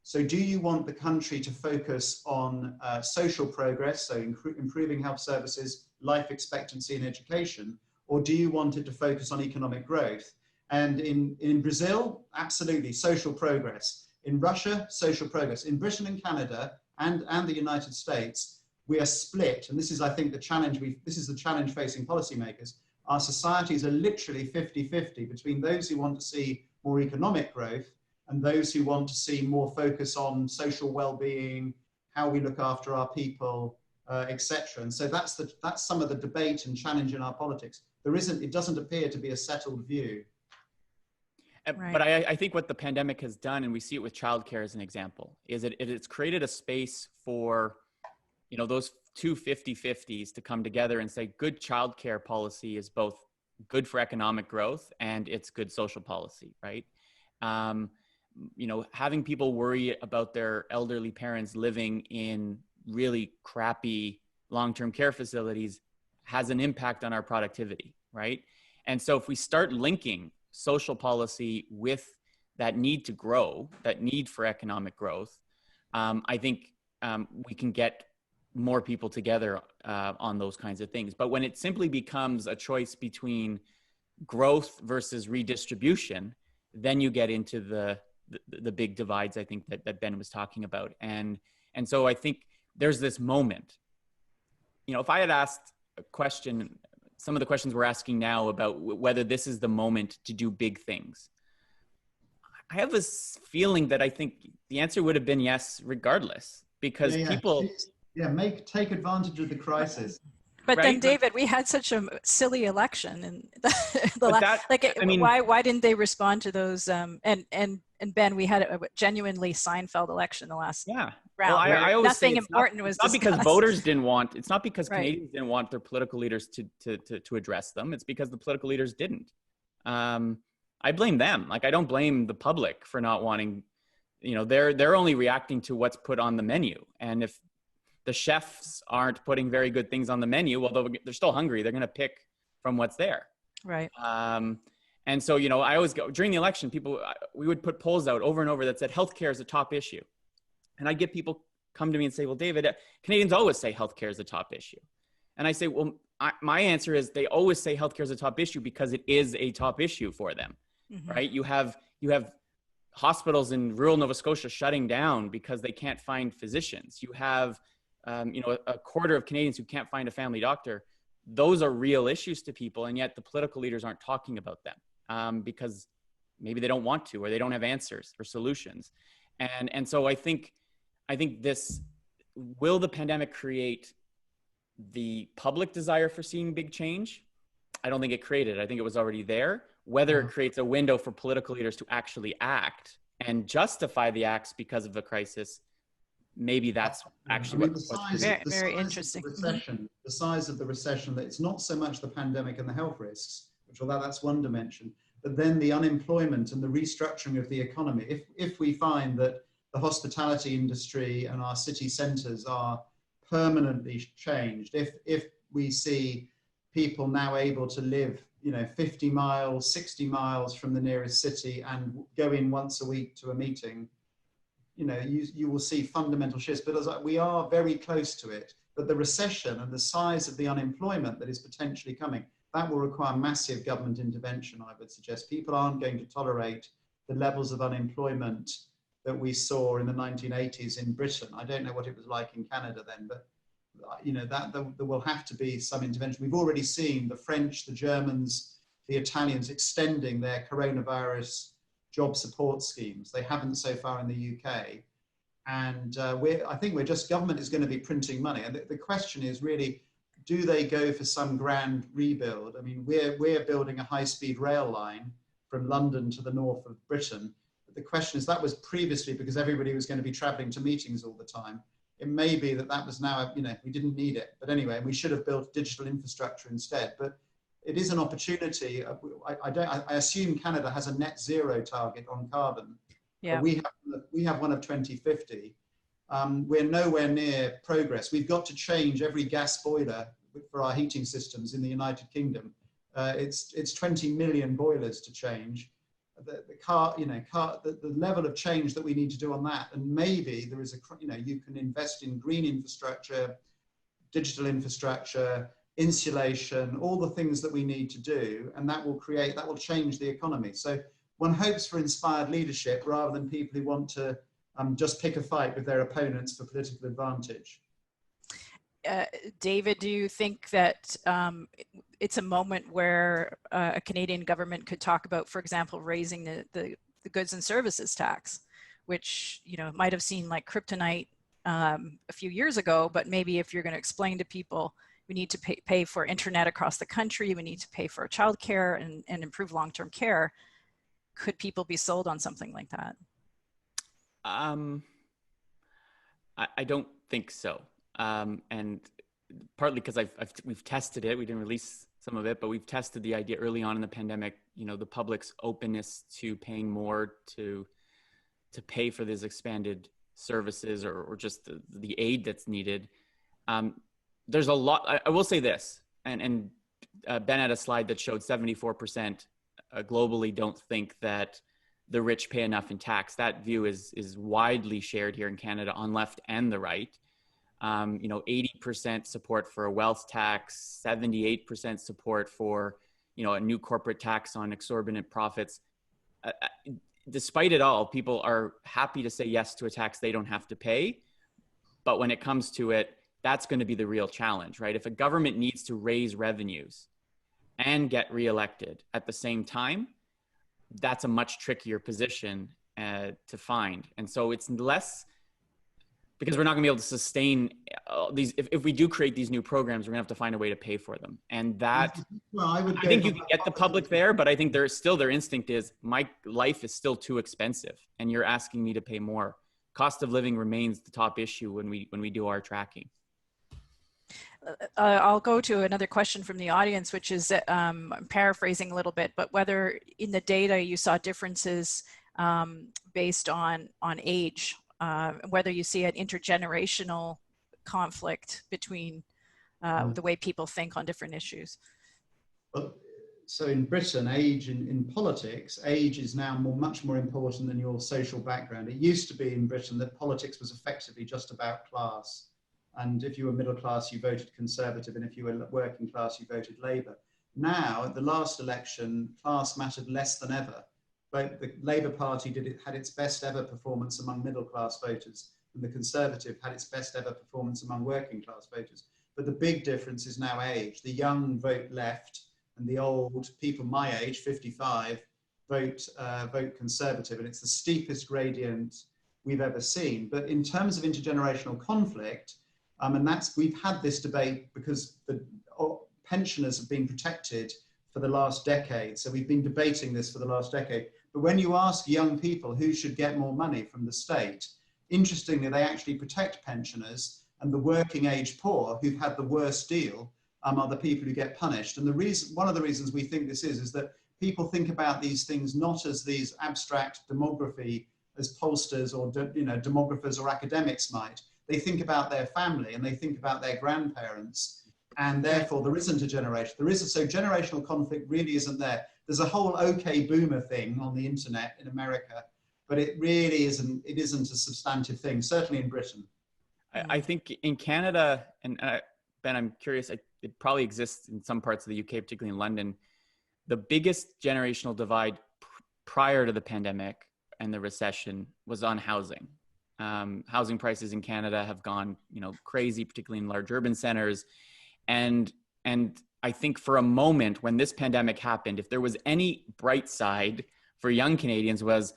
So do you want the country to focus on social progress, so improving health services, life expectancy and education, or do you want it to focus on economic growth? And in Brazil, absolutely, social progress. In Russia, social progress. In Britain and Canada and the United States, we are split. And this is, I think, the challenge facing policymakers. Our societies are literally 50-50 between those who want to see more economic growth and those who want to see more focus on social well-being, how we look after our people, etc. And so that's some of the debate and challenge in our politics. It doesn't appear to be a settled view. Right. But I think what the pandemic has done, and we see it with childcare as an example, is it's created a space for, you know, those two 50-50s to come together and say good childcare policy is both good for economic growth and it's good social policy, right? You know, having people worry about their elderly parents living in really crappy long-term care facilities has an impact on our productivity, right? And so if we start linking social policy with that need to grow, that need for economic growth, I think we can get more people together on those kinds of things. But when it simply becomes a choice between growth versus redistribution, then you get into the big divides, I think, that Ben was talking about. And so I think there's this moment, you know, if I had asked a question, some of the questions we're asking now about whether this is the moment to do big things, I have this feeling that I think the answer would have been yes, regardless, because people... take advantage of the crisis. But right? then, David, we had such a silly election, and I mean, why didn't they respond to those? And Ben, we had a genuinely Seinfeld election the last round. Well, I always nothing say important was not discussed. because voters didn't want. It's not because Right. Canadians didn't want their political leaders to address them. It's because the political leaders didn't. I blame them. Like, I don't blame the public for not wanting. You know, they're only reacting to what's put on the menu, and if the chefs aren't putting very good things on the menu, although they're still hungry, they're going to pick from what's there. Right. And so, you know, I always go during the election, we would put polls out over and over that said healthcare is a top issue. And I'd get people come to me and say, well, David, Canadians always say healthcare is a top issue. And I say, well, my answer is they always say healthcare is a top issue because it is a top issue for them, right? You have hospitals in rural Nova Scotia shutting down because they can't find physicians. You have you know, a quarter of Canadians who can't find a family doctor. Those are real issues to people, and yet the political leaders aren't talking about them because maybe they don't want to, or they don't have answers or solutions. And so I think this, will the pandemic create the public desire for seeing big change? I don't think it created it. I think it was already there. Whether it creates a window for political leaders to actually act and justify the acts because of the crisis, maybe that's actually very interesting. The size of the recession, that it's not so much the pandemic and the health risks, which, although that's one dimension, but then the unemployment and the restructuring of the economy. If we find that the hospitality industry and our city centres are permanently changed, if we see people now able to live, you know, 50 miles, 60 miles from the nearest city and go in once a week to a meeting, you know, you will see fundamental shifts. But we are very close to it. But the recession and the size of the unemployment that is potentially coming, that will require massive government intervention, I would suggest. People aren't going to tolerate the levels of unemployment that we saw in the 1980s in Britain. I don't know what it was like in Canada then, but you know, there will have to be some intervention. We've already seen the French, the Germans, the Italians extending their coronavirus job support schemes. They haven't so far in the UK. And I think government is going to be printing money. And the question is really, do they go for some grand rebuild? I mean, we're building a high-speed rail line from London to the north of Britain. But the question is, that was previously because everybody was going to be traveling to meetings all the time. It may be that was now, you know, we didn't need it. But anyway, we should have built digital infrastructure instead. But it is an opportunity. I assume Canada has a net zero target on carbon. Yeah. We have one of 2050. We're nowhere near progress. We've got to change every gas boiler for our heating systems in the United Kingdom. It's 20 million boilers to change. The level of change that we need to do on that, and maybe there is you can invest in green infrastructure, digital infrastructure, insulation, all the things that we need to do, and that will change the economy. So one hopes for inspired leadership rather than people who want to just pick a fight with their opponents for political advantage. David, do you think that it's a moment where a Canadian government could talk about, for example, raising the goods and services tax, which, you know, might have seemed like kryptonite a few years ago, but maybe if you're going to explain to people, we need to pay for internet across the country, we need to pay for childcare and improve long-term care, could people be sold on something like that? I don't think so. And partly because we've tested it. We didn't release some of it, but we've tested the idea early on in the pandemic, the public's openness to paying more to pay for these expanded services or just the aid that's needed. There's a lot, I will say this, and Ben had a slide that showed 74% globally don't think that the rich pay enough in tax. That view is widely shared here in Canada on left and the right. 80% support for a wealth tax, 78% support for, a new corporate tax on exorbitant profits. Despite it all, people are happy to say yes to a tax they don't have to pay. But when it comes to it, that's going to be the real challenge, right? If a government needs to raise revenues and get reelected at the same time, that's a much trickier position to find. And so it's less, because we're not gonna be able to sustain these, if we do create these new programs, we're gonna have to find a way to pay for them. And that, well, I think you can get the public there, but I think their instinct is, my life is still too expensive and you're asking me to pay more. Cost of living remains the top issue when we do our tracking. I'll go to another question from the audience, which is, I'm paraphrasing a little bit, but whether in the data you saw differences based on age, whether you see an intergenerational conflict between the way people think on different issues. Well, so in Britain, age in politics, age is now much more important than your social background. It used to be in Britain that politics was effectively just about class. And if you were middle class, you voted Conservative, and if you were working class, you voted Labour. Now, at the last election, class mattered less than ever. But the Labour Party had its best ever performance among middle class voters, and the Conservative had its best ever performance among working class voters. But the big difference is now age. The young vote left, and the old people my age, 55, vote Conservative, and it's the steepest gradient we've ever seen. But in terms of intergenerational conflict, and we've had this debate because the pensioners have been protected for the last decade. So we've been debating this for the last decade. But when you ask young people who should get more money from the state, interestingly, they actually protect pensioners, and the working age poor who've had the worst deal are the people who get punished. And one of the reasons we think this is that people think about these things not as these abstract demography as pollsters or demographers or academics might. They think about their family and they think about their grandparents, and therefore there isn't a generation. So generational conflict really isn't there. There's a whole OK Boomer thing on the internet in America, but it really isn't. It isn't a substantive thing. Certainly in Britain. I think in Canada, and Ben, I'm curious. It probably exists in some parts of the UK, particularly in London. The biggest generational divide prior to the pandemic and the recession was on housing. Housing prices in Canada have gone, crazy, particularly in large urban centers. And I think for a moment when this pandemic happened, if there was any bright side for young Canadians was,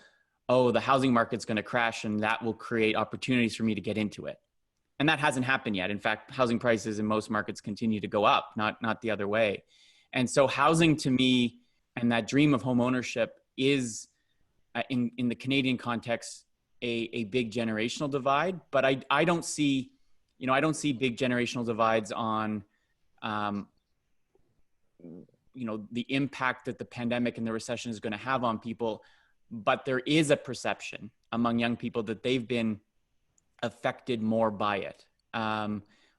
oh, the housing market's going to crash and that will create opportunities for me to get into it. And that hasn't happened yet. In fact, housing prices in most markets continue to go up, not the other way. And so housing to me and that dream of home ownership is in the Canadian context, a big generational divide, but I don't see, I don't see big generational divides on, the impact that the pandemic and the recession is going to have on people. But there is a perception among young people that they've been affected more by it.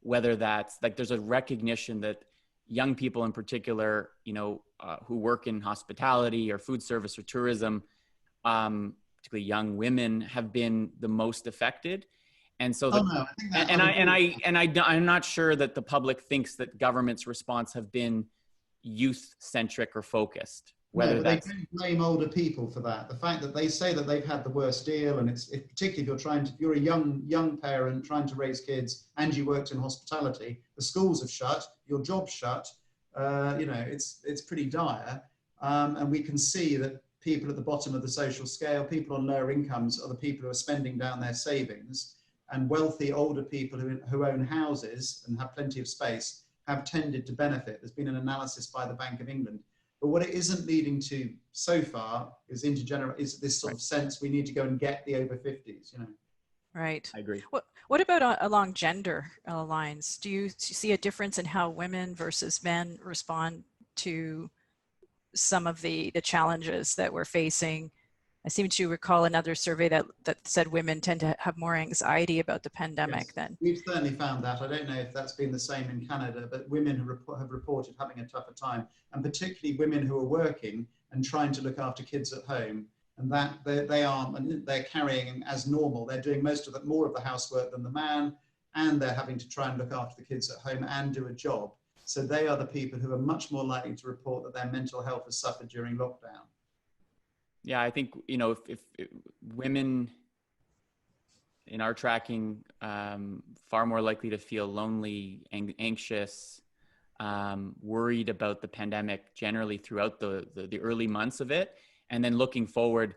Whether that's there's a recognition that young people in particular, who work in hospitality or food service or tourism, particularly young women, have been the most affected. And so, I'm not sure that the public thinks that government's response have been youth-centric or focused. Whether they don't blame older people for that. The fact that they say that they've had the worst deal, and particularly if you're a young parent trying to raise kids and you worked in hospitality, the schools have shut, your job's shut. It's pretty dire, and we can see that people at the bottom of the social scale, people on lower incomes, are the people who are spending down their savings, and wealthy older people who own houses and have plenty of space have tended to benefit. There's been an analysis by the Bank of England. But what it isn't leading to so far is this sort of sense we need to go and get the over 50s, you know. Right. I agree. What about along gender lines? Do you see a difference in how women versus men respond to some of the challenges that we're facing? I seem to recall another survey that said women tend to have more anxiety about the pandemic than. We've certainly found that. I don't know if that's been the same in Canada, but women have reported having a tougher time, and particularly women who are working and trying to look after kids at home. And that they're carrying as normal. They're doing more of the housework than the man, and they're having to try and look after the kids at home and do a job. So they are the people who are much more likely to report that their mental health has suffered during lockdown. Yeah, I think, you know, if women in our tracking, far more likely to feel lonely, anxious, worried about the pandemic generally throughout the early months of it. And then looking forward,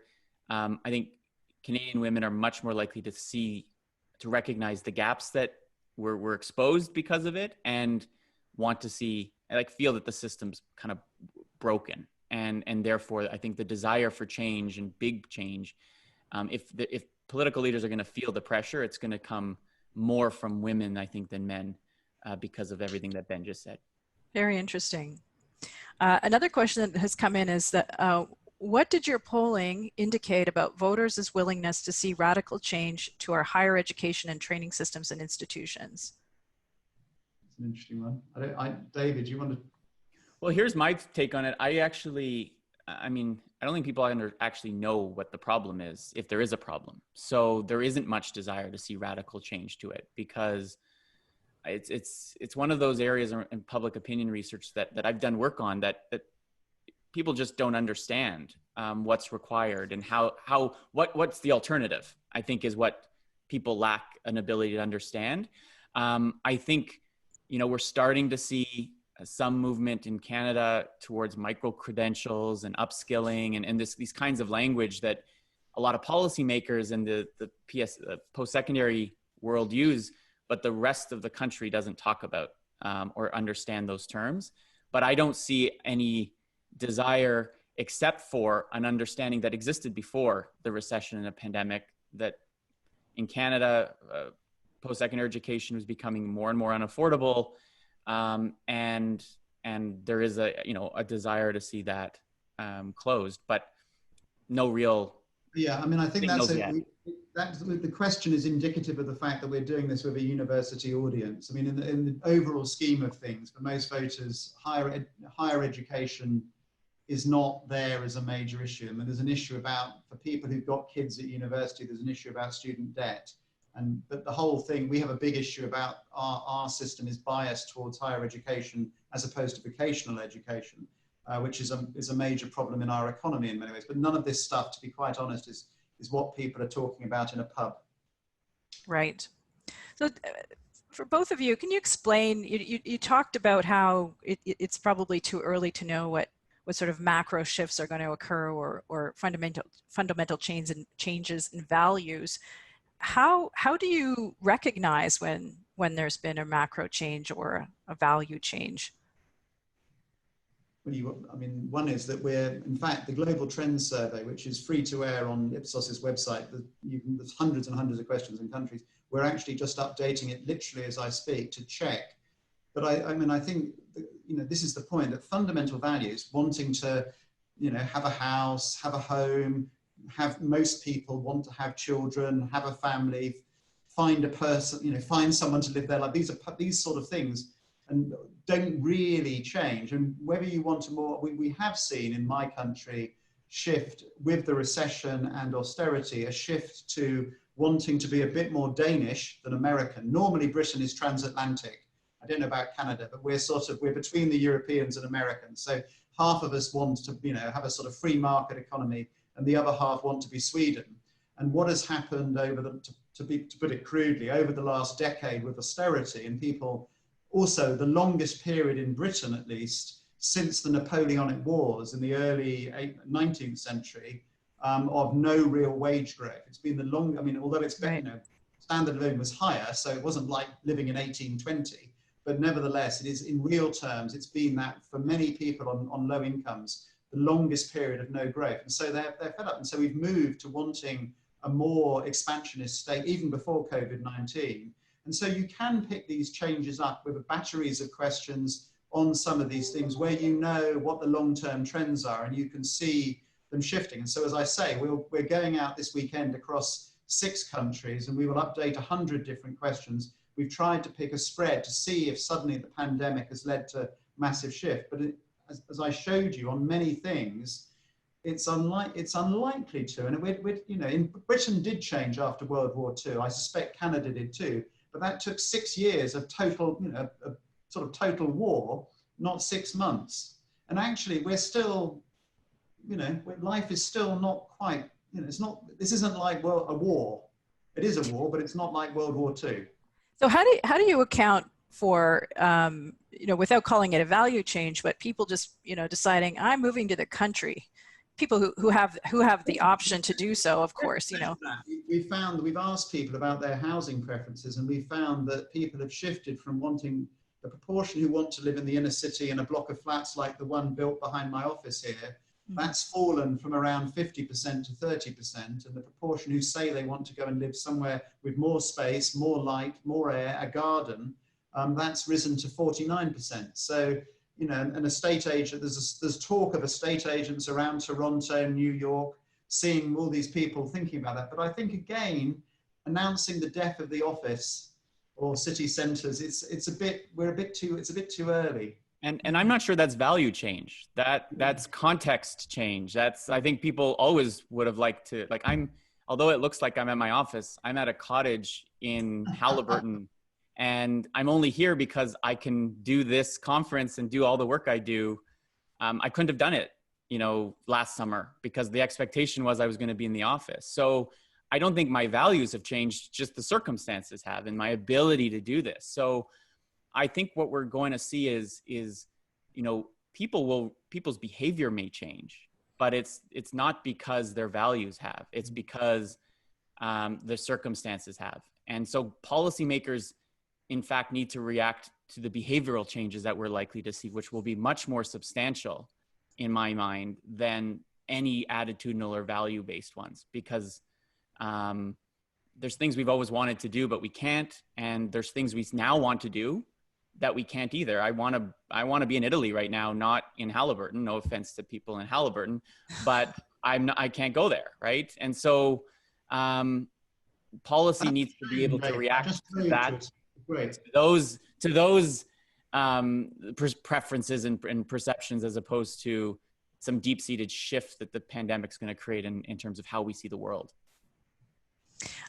I think Canadian women are much more likely to recognize the gaps that were exposed because of it, and want to feel that the system's kind of broken. And therefore, I think the desire for change and big change, if political leaders are going to feel the pressure, it's going to come more from women, I think, than men, because of everything that Ben just said. Very interesting. Another question that has come in is that what did your polling indicate about voters' willingness to see radical change to our higher education and training systems and institutions? It's an interesting one. David, do you want to? Well, here's my take on it. I don't think people actually know what the problem is, if there is a problem. So there isn't much desire to see radical change to it, because it's one of those areas in public opinion research that I've done work on that people just don't understand what's required and what's the alternative, I think, is what people lack an ability to understand. I think, you know, we're starting to see some movement in Canada towards micro-credentials and upskilling and these kinds of language that a lot of policymakers in the post-secondary world use, but the rest of the country doesn't talk about or understand those terms. But I don't see any desire, except for an understanding that existed before the recession and the pandemic, that in Canada, post-secondary education was becoming more and more unaffordable. And there is a desire to see that closed, but no real. Yeah, I mean, I think the question is indicative of the fact that we're doing this with a university audience. I mean, in the overall scheme of things, for most voters, higher education is not there as a major issue. I mean, there's an issue for people who've got kids at university, there's an issue about student debt. But the whole thing, we have a big issue about our system is biased towards higher education as opposed to vocational education, which is a major problem in our economy in many ways. But none of this stuff, to be quite honest, is what people are talking about in a pub. Right. So for both of you, can you explain, you talked about how it's probably too early to know what sort of macro shifts are going to occur or fundamental changes in values. How do you recognize when there's been a macro change or a value change? One is that in fact, the Global Trends Survey, which is free to air on Ipsos's website, there's hundreds and hundreds of questions in countries. We're actually just updating it literally as I speak to check. But I think, this is the point, that fundamental values, wanting to, have a house, have a home, most people want to have children, have a family, find a person, find someone to live their life. These sort of things and don't really change. And whether you want to we have seen in my country shift with the recession and austerity, a shift to wanting to be a bit more Danish than American. Normally Britain is transatlantic. I don't know about Canada, but we're between the Europeans and Americans. So half of us want to, have a sort of free market economy, and the other half want to be Sweden. And what has happened to put it crudely, over the last decade with austerity, and people also the longest period in Britain, at least, since the Napoleonic Wars in the early 19th century, of no real wage growth. It's been the although it's been, standard of living was higher, so it wasn't like living in 1820, but nevertheless, it is in real terms, it's been that for many people on low incomes, the longest period of no growth. And so they're fed up. And so we've moved to wanting a more expansionist state, even before COVID-19. And so you can pick these changes up with batteries of questions on some of these things where you know what the long-term trends are and you can see them shifting. And so, as I say, we're going out this weekend across 6 countries and we will update 100 different questions. We've tried to pick a spread to see if suddenly the pandemic has led to massive shift. But as I showed you on many things, it's unlikely to. And Britain did change after World War II. I suspect Canada did too. But that took 6 years of total, a sort of total war, not 6 months. And actually, we're still, life is still not quite, this isn't like a war. It is a war, but it's not like World War II. So how do you account for, without calling it a value change, but people just, deciding I'm moving to the country? People who have the option to do so, of course, We've asked people about their housing preferences, and we found that people have shifted from wanting the proportion who want to live in the inner city in a block of flats like the one built behind my office here. That's fallen from around 50% to 30%, and the proportion who say they want to go and live somewhere with more space, more light, more air, a garden, that's risen to 49%. So, an estate agent, there's talk of estate agents around Toronto, New York, seeing all these people thinking about that. But I think, again, announcing the death of the office or city centres, it's a bit too early. And I'm not sure that's value change. That's context change. I think people always would have liked to, although it looks like I'm at my office, I'm at a cottage in Halliburton, and I'm only here because I can do this conference and do all the work I do. I couldn't have done it, last summer because the expectation was I was going to be in the office. So I don't think my values have changed, just the circumstances have, and my ability to do this. So I think what we're going to see is people's behavior may change, but it's not because their values have. It's because the circumstances have. And so policymakers, in fact, need to react to the behavioral changes that we're likely to see, which will be much more substantial, in my mind, than any attitudinal or value-based ones, because there's things we've always wanted to do, but we can't, and there's things we now want to do that we can't either. I want to be in Italy right now, not in Halliburton. No offense to people in Halliburton, but I can't go there, right? And so policy needs to be able to react to that, to those preferences and perceptions, as opposed to some deep-seated shift that the pandemic's going to create in terms of how we see the world.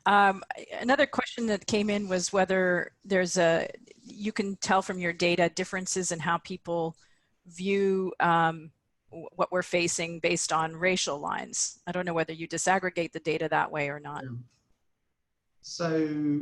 Another question that came in was whether you can tell from your data differences in how people view what we're facing based on racial lines. I don't know whether you disaggregate the data that way or not. So,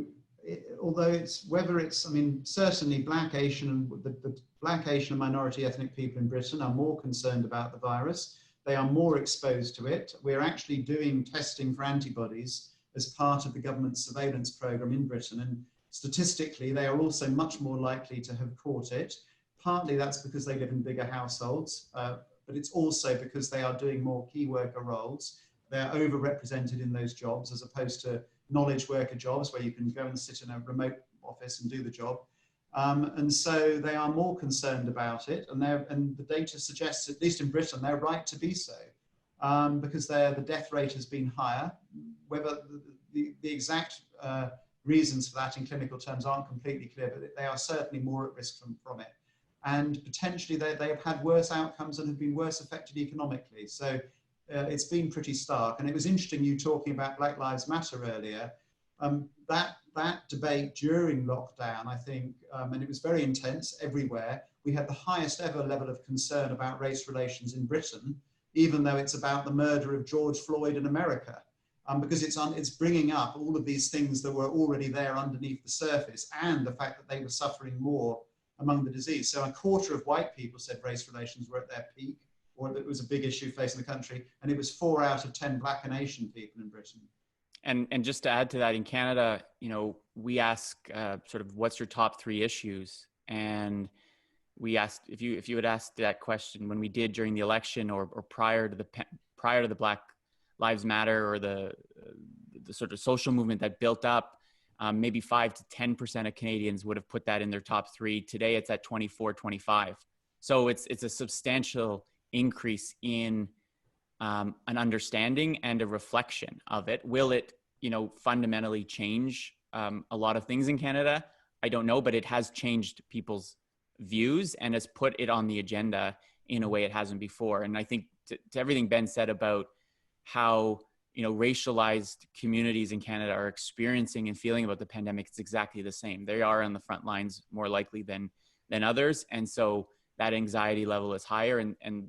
certainly Black, Asian, and the Black, Asian, and minority ethnic people in Britain are more concerned about the virus. They are more exposed to it. We're actually doing testing for antibodies as part of the government surveillance program in Britain. And statistically, they are also much more likely to have caught it. Partly that's because they live in bigger households, but it's also because they are doing more key worker roles. They're overrepresented in those jobs, as opposed to knowledge worker jobs where you can go and sit in a remote office and do the job. And so they are more concerned about it. And the data suggests, at least in Britain, they're right to be so. Because the death rate has been higher. Whether the exact reasons for that in clinical terms aren't completely clear, but they are certainly more at risk from it. And potentially they have had worse outcomes and have been worse affected economically. So it's been pretty stark. And it was interesting you talking about Black Lives Matter earlier. That debate during lockdown, I think, and it was very intense everywhere. We had the highest ever level of concern about race relations in Britain, even though it's about the murder of George Floyd in America, because it's bringing up all of these things that were already there underneath the surface, and the fact that they were suffering more among the disease. So 1/4 of white people said race relations were at their peak, or that it was a big issue facing the country, and it was 4 out of 10 Black and Asian people in Britain. And just to add to that, in Canada, we ask sort of what's your top 3 issues, And we asked if you had asked that question when we did during the election or prior to the Black Lives Matter or the sort of social movement that built up, maybe 5 to 10% of Canadians would have put that in their top 3. Today it's at 24, 25. So it's a substantial increase in an understanding and a reflection of it. Will it, fundamentally change a lot of things in Canada? I don't know, but it has changed people's views and has put it on the agenda in a way it hasn't before. And I think to everything Ben said about how racialized communities in Canada are experiencing and feeling about the pandemic, it's exactly the same. They are on the front lines more likely than others, and so that anxiety level is higher, and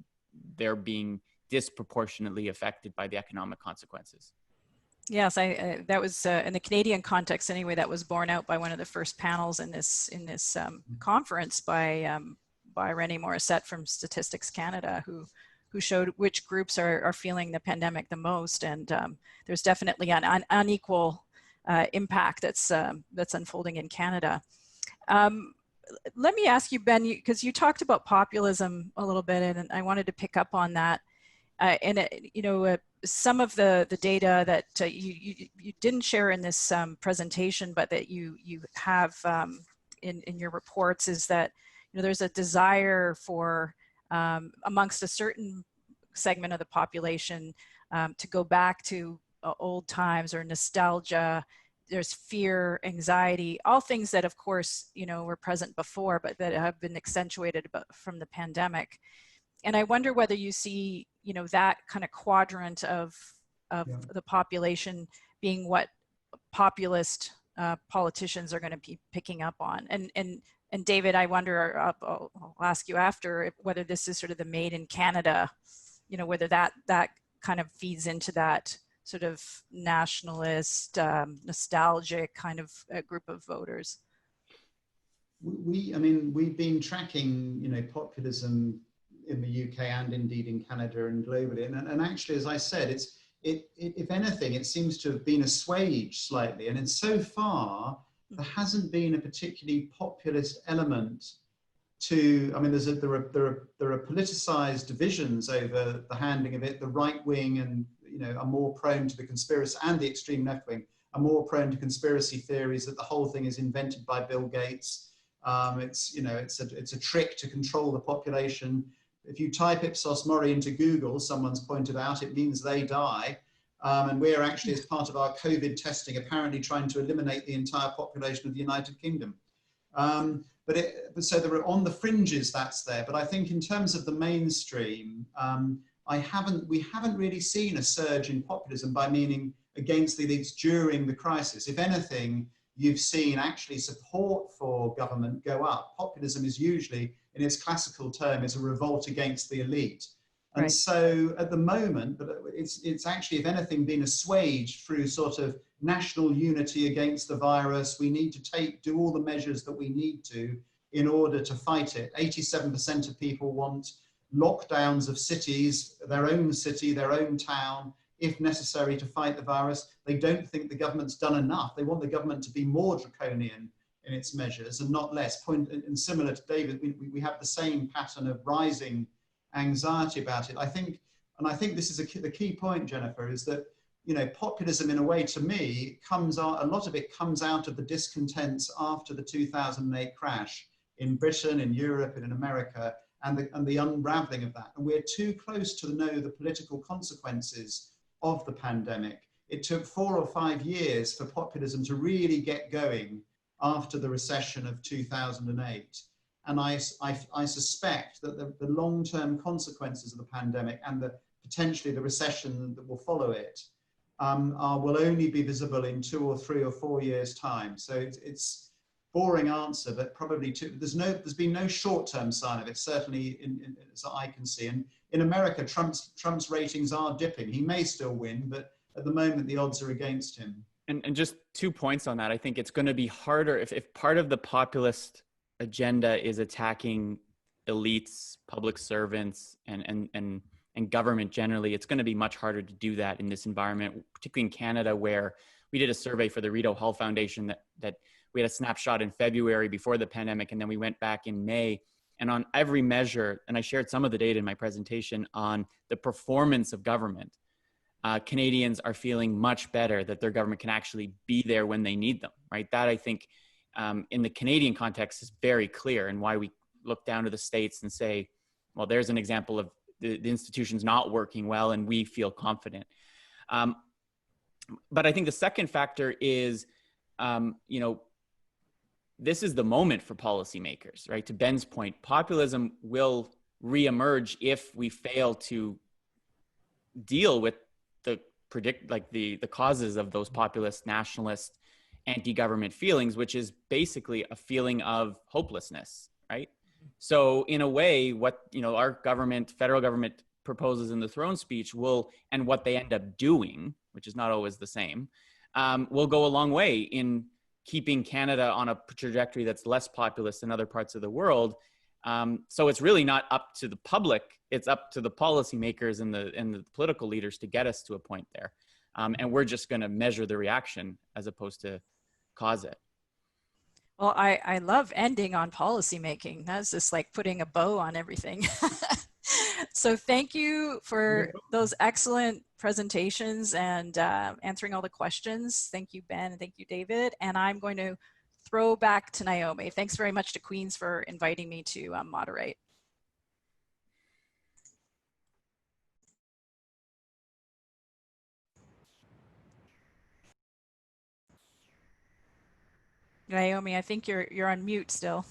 they're being disproportionately affected by the economic consequences. Yes, that was in the Canadian context anyway. That was borne out by one of the first panels in this conference by Rennie Morissette from Statistics Canada, who showed which groups are feeling the pandemic the most, and there's definitely an unequal impact that's unfolding in Canada. Let me ask you, Ben, because you talked about populism a little bit, and I wanted to pick up on that. Some of the data that you didn't share in this presentation, but that you have in your reports, is that there's a desire for amongst a certain segment of the population to go back to old times or nostalgia. There's fear, anxiety, all things that, of course, were present before, but that have been accentuated from the pandemic. And I wonder whether you see, that kind of quadrant of the population being what populist politicians are going to be picking up on. And David, I wonder, I'll ask you after, whether this is sort of the made in Canada, whether that kind of feeds into that sort of nationalist, nostalgic kind of group of voters. We've been tracking, populism in the UK and indeed in Canada and globally. And actually, as I said, if anything, it seems to have been assuaged slightly. And so far, there hasn't been a particularly populist element to, there are politicized divisions over the handling of it. The right wing and, are more prone to the conspiracy, and the extreme left wing are more prone to conspiracy theories that the whole thing is invented by Bill Gates. It's a trick to control the population. If you type IPSOS-Mori into Google, someone's pointed out, it means they die. And we're actually, as part of our COVID testing, apparently trying to eliminate the entire population of the United Kingdom. So there are, on the fringes, that's there. But I think in terms of the mainstream, we haven't really seen a surge in populism, by meaning against the elites during the crisis. If anything, you've seen actually support for government go up. Populism is usually, in its classical term, is a revolt against the elite. And so at the moment, but it's actually, if anything, been assuaged through sort of national unity against the virus. We need to do all the measures that we need to in order to fight it. 87% of people want lockdowns of cities, their own city, their own town, if necessary, to fight the virus. They don't think the government's done enough. They want the government to be more draconian in its measures and not less. And similar to David, we have the same pattern of rising anxiety about it. I think this is the key point, Jennifer, is that populism, in a way, to me, a lot of it comes out of the discontents after the 2008 crash in Britain, in Europe, and in America, and the unraveling of that. And we're too close to know the political consequences of the pandemic. It took 4 or 5 years for populism to really get going after the recession of 2008. And I suspect that the long-term consequences of the pandemic and potentially the recession that will follow it will only be visible in 2 or 3 or 4 years' time. So it's boring answer, but probably there's been no short-term sign of it, certainly as I can see. And in America, Trump's ratings are dipping. He may still win, but at the moment the odds are against him. And just 2 points on that. I think it's going to be harder if part of the populist agenda is attacking elites, public servants, and government generally. It's going to be much harder to do that in this environment, particularly in Canada, where we did a survey for the Rito Hull Foundation that we had a snapshot in February before the pandemic, and then we went back in May. And on every measure, and I shared some of the data in my presentation on the performance of government, Canadians are feeling much better that their government can actually be there when they need them, right? That I think in the Canadian context is very clear, and why we look down to the States and say, well, there's an example of the institutions not working well and we feel confident. But I think the second factor is, you know, this is the moment for policymakers, right? To Ben's point, populism will reemerge if we fail to deal with the causes of those populist, nationalist, anti-government feelings, which is basically a feeling of hopelessness, right? So in a way, what, you know, our government, federal government proposes in the throne speech will, and what they end up doing, which is not always the same, will go a long way in keeping Canada on a trajectory that's less populist than other parts of the world. So it's really not up to the public, it's up to the policymakers and the political leaders to get us to a point there. And we're just gonna measure the reaction as opposed to cause it. Well, I love ending on policymaking. That's just like putting a bow on everything. So thank you for those excellent presentations and answering all the questions. Thank you, Ben, and thank you, David. And I'm going to throw back to Naomi. Thanks very much to Queens for inviting me to moderate. Naomi, I think you're on mute still.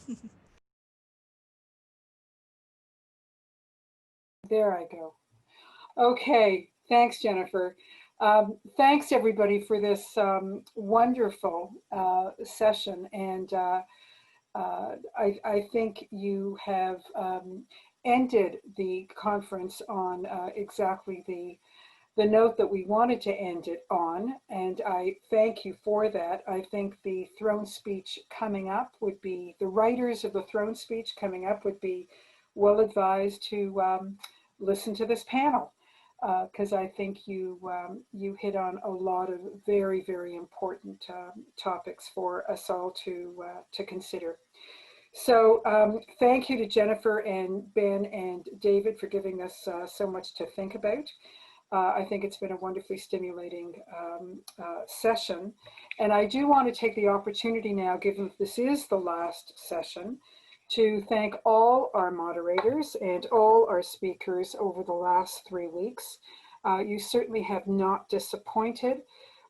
There I go. Okay, thanks, Jennifer. Thanks everybody for this wonderful session, and I think you have ended the conference on exactly the note that we wanted to end it on, and I thank you for that. I think the throne speech coming up would be, the writers of the throne speech coming up would be well advised to listen to this panel, because I think you hit on a lot of very, very important topics for us all to consider. So thank you to Jennifer and Ben and David for giving us so much to think about. I think it's been a wonderfully stimulating session. And I do want to take the opportunity now, given that this is the last session, to thank all our moderators and all our speakers over the last 3 weeks. You certainly have not disappointed.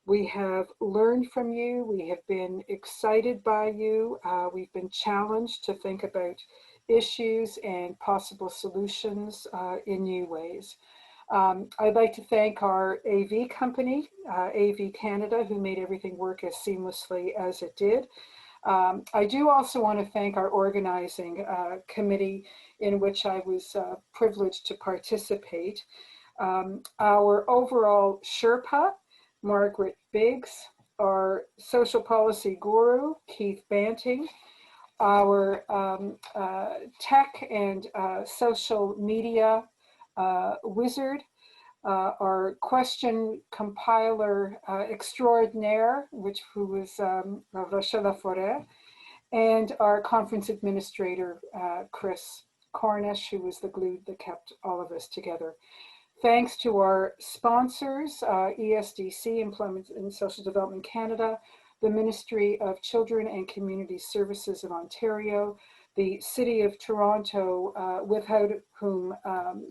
We have learned from you. We have been excited by you. We've been challenged to think about issues and possible solutions in new ways. I'd like to thank our AV company, AV Canada, who made everything work as seamlessly as it did. I do also want to thank our organizing committee, in which I was privileged to participate. Our overall Sherpa, Margaret Biggs, our social policy guru, Keith Banting, our tech and social media wizard, our question compiler extraordinaire, who was Rochelle Laforêt, and our conference administrator, Chris Cornish, who was the glue that kept all of us together. Thanks to our sponsors, ESDC, Employment and Social Development Canada, the Ministry of Children and Community Services of Ontario, the City of Toronto, without whom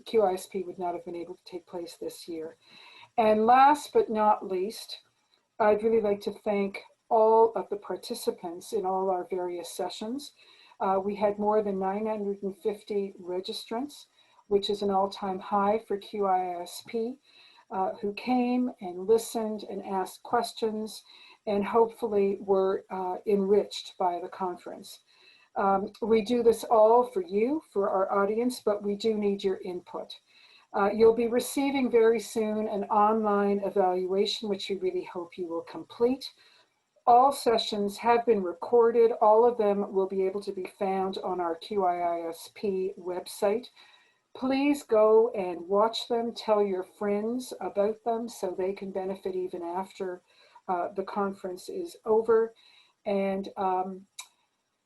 QISP would not have been able to take place this year. And last but not least, I'd really like to thank all of the participants in all our various sessions. We had more than 950 registrants, which is an all-time high for QISP, who came and listened and asked questions and hopefully were enriched by the conference. We do this all for you, for our audience, but we do need your input. You'll be receiving very soon an online evaluation, which we really hope you will complete. All sessions have been recorded. All of them will be able to be found on our QISP website. Please go and watch them, tell your friends about them so they can benefit even after the conference is over. And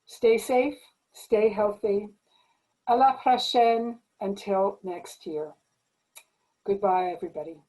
stay safe, stay healthy. À la prochaine until next year. Goodbye, everybody.